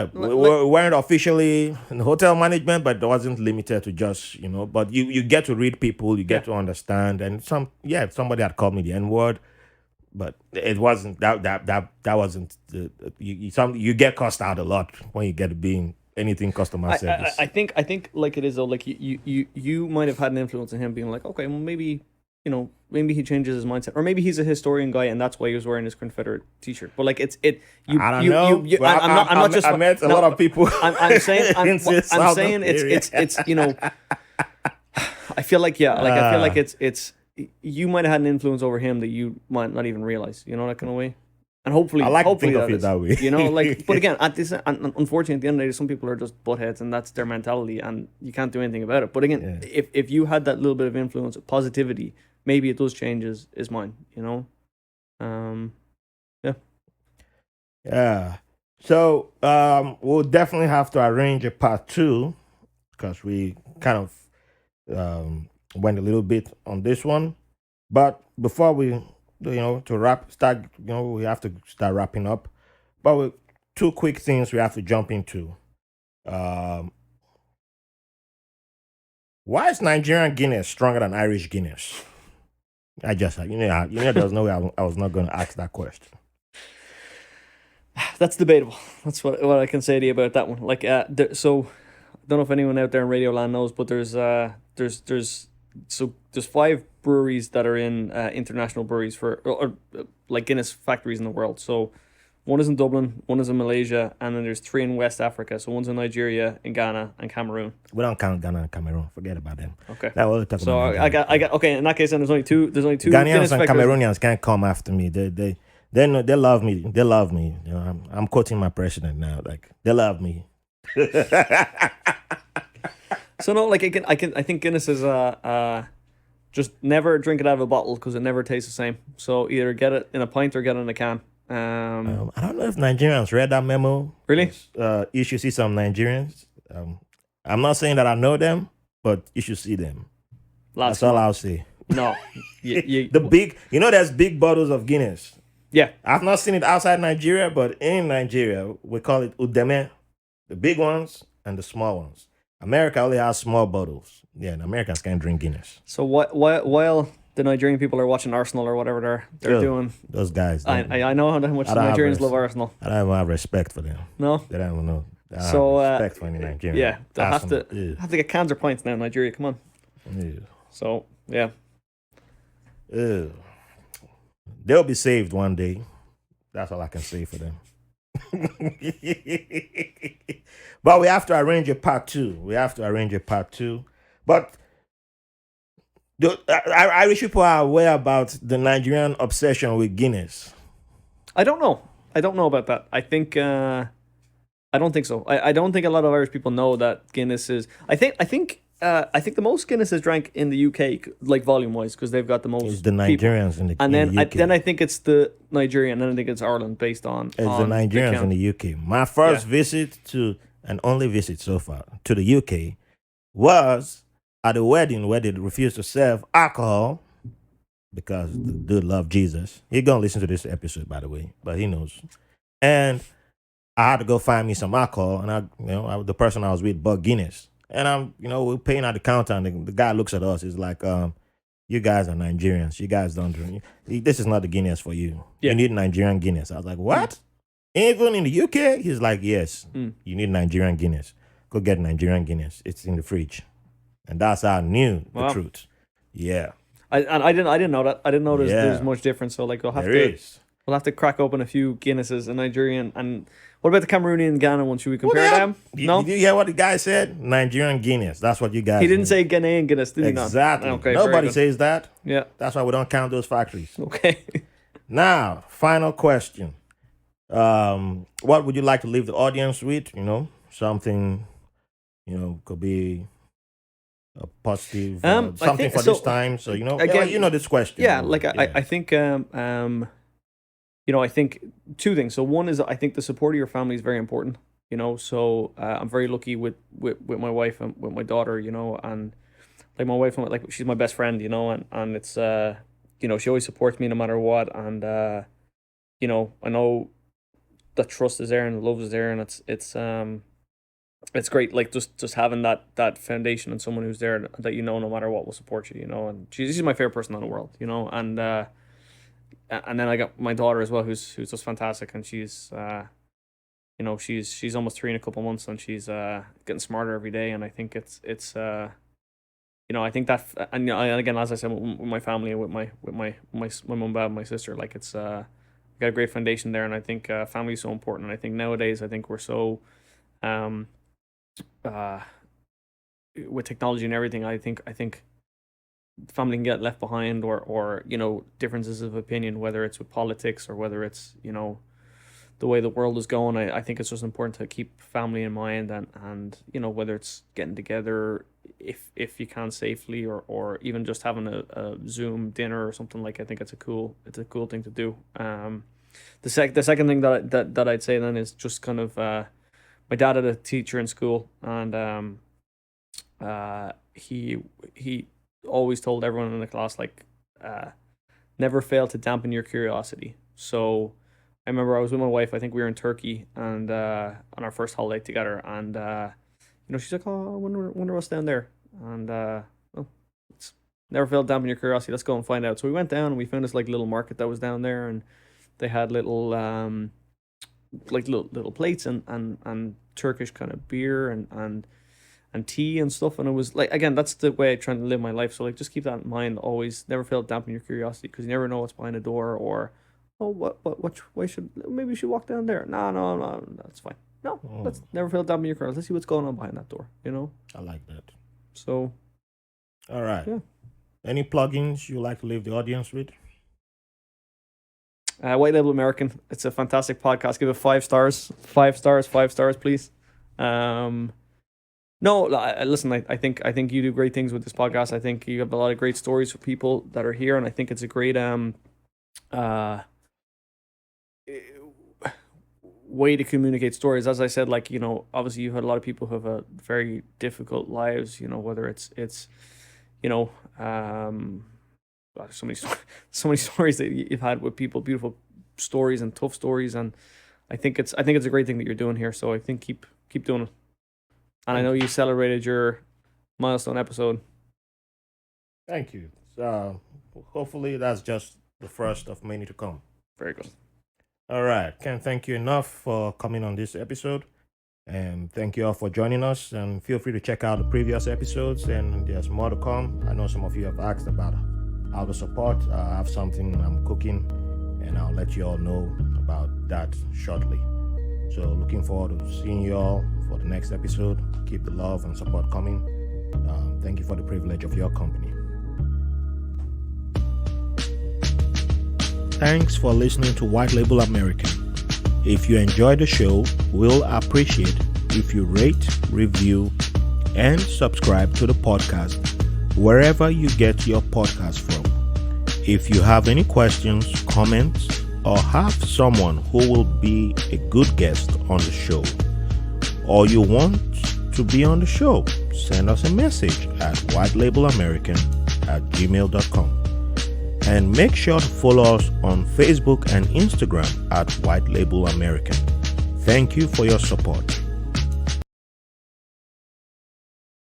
weren't officially in hotel management, but it wasn't limited to just, but you get to read people, you get to understand. And somebody had called me the N-word, but it wasn't that wasn't you get cussed out a lot when you get to being anything customer service. I think like it is though, like you might have had an influence on him being like, okay, well maybe maybe he changes his mindset, or maybe he's a historian guy and that's why he was wearing his Confederate t-shirt. But like I don't know. I'm not just. I met a lot of people. I'm saying it's I feel like I feel like it's you might have had an influence over him that you might not even realize, that kind of way. And hopefully, I like to think that of it is, that way. but again, unfortunately, at the end of the day, some people are just buttheads, and that's their mentality, and you can't do anything about it. But again, if you had that little bit of influence, positivity, maybe it does change his mind, Yeah. So we'll definitely have to arrange a part 2 because we kind of went a little bit on this one. But before we to we have to start wrapping up. But with 2 quick things we have to jump into. Why is Nigerian Guinness stronger than Irish Guinness? I just there's no way I was not going to ask that question. That's debatable. That's what I can say to you about that one. Like, so I don't know if anyone out there in Radio Land knows, but there's 5 breweries that are in international breweries or like Guinness factories in the world. So one is in Dublin, one is in Malaysia, and then there's 3 in West Africa. So one's in Nigeria, in Ghana, and Cameroon. We don't count Ghana and Cameroon. Forget about them. Okay. That we'll talk so about I got okay. In that case, then there's only two. Ghanaians Guinness and factories. Cameroonians can't come after me. They know, they love me. They love me. I'm quoting my president now. Like, they love me. So no, like I think Guinness is just never drink it out of a bottle because it never tastes the same. So either get it in a pint or get it in a can. I don't know if Nigerians read that memo. Really? You should see some Nigerians. I'm not saying that I know them, but you should see them. Lads, That's all I'll say. No. There's big bottles of Guinness. Yeah. I've not seen it outside Nigeria, but in Nigeria, we call it udeme, the big ones and the small ones. America only has small bottles. Yeah, and Americans can't drink Guinness. So while the Nigerian people are watching Arsenal or whatever they're doing, those guys. I know how much the Nigerians love Arsenal. I don't even have respect for them. No, they don't even know. So respect for any Nigerian. Yeah, they have to get cans or pints now. Nigeria, come on. Ew. So yeah. Ew. They'll be saved one day. That's all I can say for them. But we have to arrange a part two. But the Irish people are aware about the Nigerian obsession with Guinness. I don't know about that. I think I don't think so. I don't think a lot of Irish people know that Guinness is. I think the most Guinness is drank in the UK, like volume wise, because they've got the most. It's the Nigerians people. in the UK. Then I think it's the Nigerian, and then I think it's Ireland based on. It's the Nigerians in the UK. My first visit and only visit so far to the UK was at a wedding where they refused to serve alcohol because the dude loved Jesus. He's gonna listen to this episode, by the way, but he knows. And I had to go find me some alcohol, and the person I was with bought Guinness. And we're paying at the counter, and the guy looks at us. He's like, you guys are Nigerians. You guys don't drink. This is not the Guinness for you. Yeah. You need Nigerian Guinness. I was like, what? Even in the UK? He's like, yes, you need Nigerian Guinness. Go get Nigerian Guinness. It's in the fridge. And that's how I knew the truth. Yeah. I didn't know that. I didn't know there's much difference. So like we'll have to crack open a few Guinnesses, a Nigerian, and what about the Cameroonian and Ghanaian one? Should we compare them? No. Did you hear what the guy said? Nigerian Guinness. That's what you guys. He didn't say Ghanaian Guinness, did he? Exactly. Okay, nobody says that. Yeah. That's why we don't count those factories. Okay. Now, final question. What would you like to leave the audience with? Something. Could be a positive something for this time. So again, this question. Yeah, I think I think two things. So one is I think the support of your family is very important. So I'm very lucky with my wife and with my daughter. And like my wife, like she's my best friend. And it's she always supports me no matter what. And I know that trust is there and the love is there, and it's great, like just having that foundation and someone who's there that no matter what will support you, and she's my favorite person in the world, and then I got my daughter as well, who's just fantastic, and she's she's almost 3 in a couple months, and she's getting smarter every day, and I think it's I think that, and again, as I said, with my family and with my mum, dad, and my sister, like it's got a great foundation there, and I think family is so important, and I think nowadays we're so with technology and everything, I think family can get left behind, or differences of opinion, whether it's with politics or whether it's the way the world is going. I think it's just important to keep family in mind, and whether it's getting together if you can safely, or even just having a Zoom dinner or something. Like I think it's a cool thing to do. The second thing that I'd say then is just kind of my dad had a teacher in school, and he always told everyone in the class, like, never fail to dampen your curiosity. So I remember I was with my wife, I think we were in Turkey, and on our first holiday together, and she's like, oh, I wonder what's down there, and it's never fail to dampen your curiosity, let's go and find out. So we went down and we found this like little market that was down there, and they had little little plates and Turkish kind of beer and tea and stuff, and it was like, again, that's the way I try to live my life. So like, just keep that in mind always. Never fail to dampen your curiosity, because you never know what's behind the door, or why maybe we should walk down there. No, that's fine. No, let's never fail to dampen your curiosity. Let's see what's going on behind that door. I like that. So, all right. Yeah. Any plugins you like to leave the audience with? White Label American. It's a fantastic podcast. Give it 5 stars. 5 stars. 5 stars, please. No, listen. I think you do great things with this podcast. I think you have a lot of great stories for people that are here, and I think it's a great way to communicate stories. As I said, like, you know, obviously you've had a lot of people who have a very difficult lives, you know, whether it's you know, so many so many stories that you've had with people, beautiful stories and tough stories, and I think it's a great thing that you're doing here. So I think keep doing it. And I know you celebrated your milestone episode. Thank you. So hopefully that's just the first of many to come. Very good. All right. Can't thank you enough for coming on this episode. And thank you all for joining us. And feel free to check out the previous episodes. And there's more to come. I know some of you have asked about how to support. I have something I'm cooking, and I'll let you all know about that shortly. So looking forward to seeing you all for the next episode. Keep the love and support coming. Thank you for the privilege of your company. Thanks for listening to White Label American. If you enjoy the show, we'll appreciate if you rate, review, and subscribe to the podcast wherever you get your podcast from. If you have any questions, comments, or have someone who will be a good guest on the show, or you want to be on the show, send us a message at whitelabelamerican@gmail.com. And make sure to follow us on Facebook and Instagram at White Label American. Thank you for your support.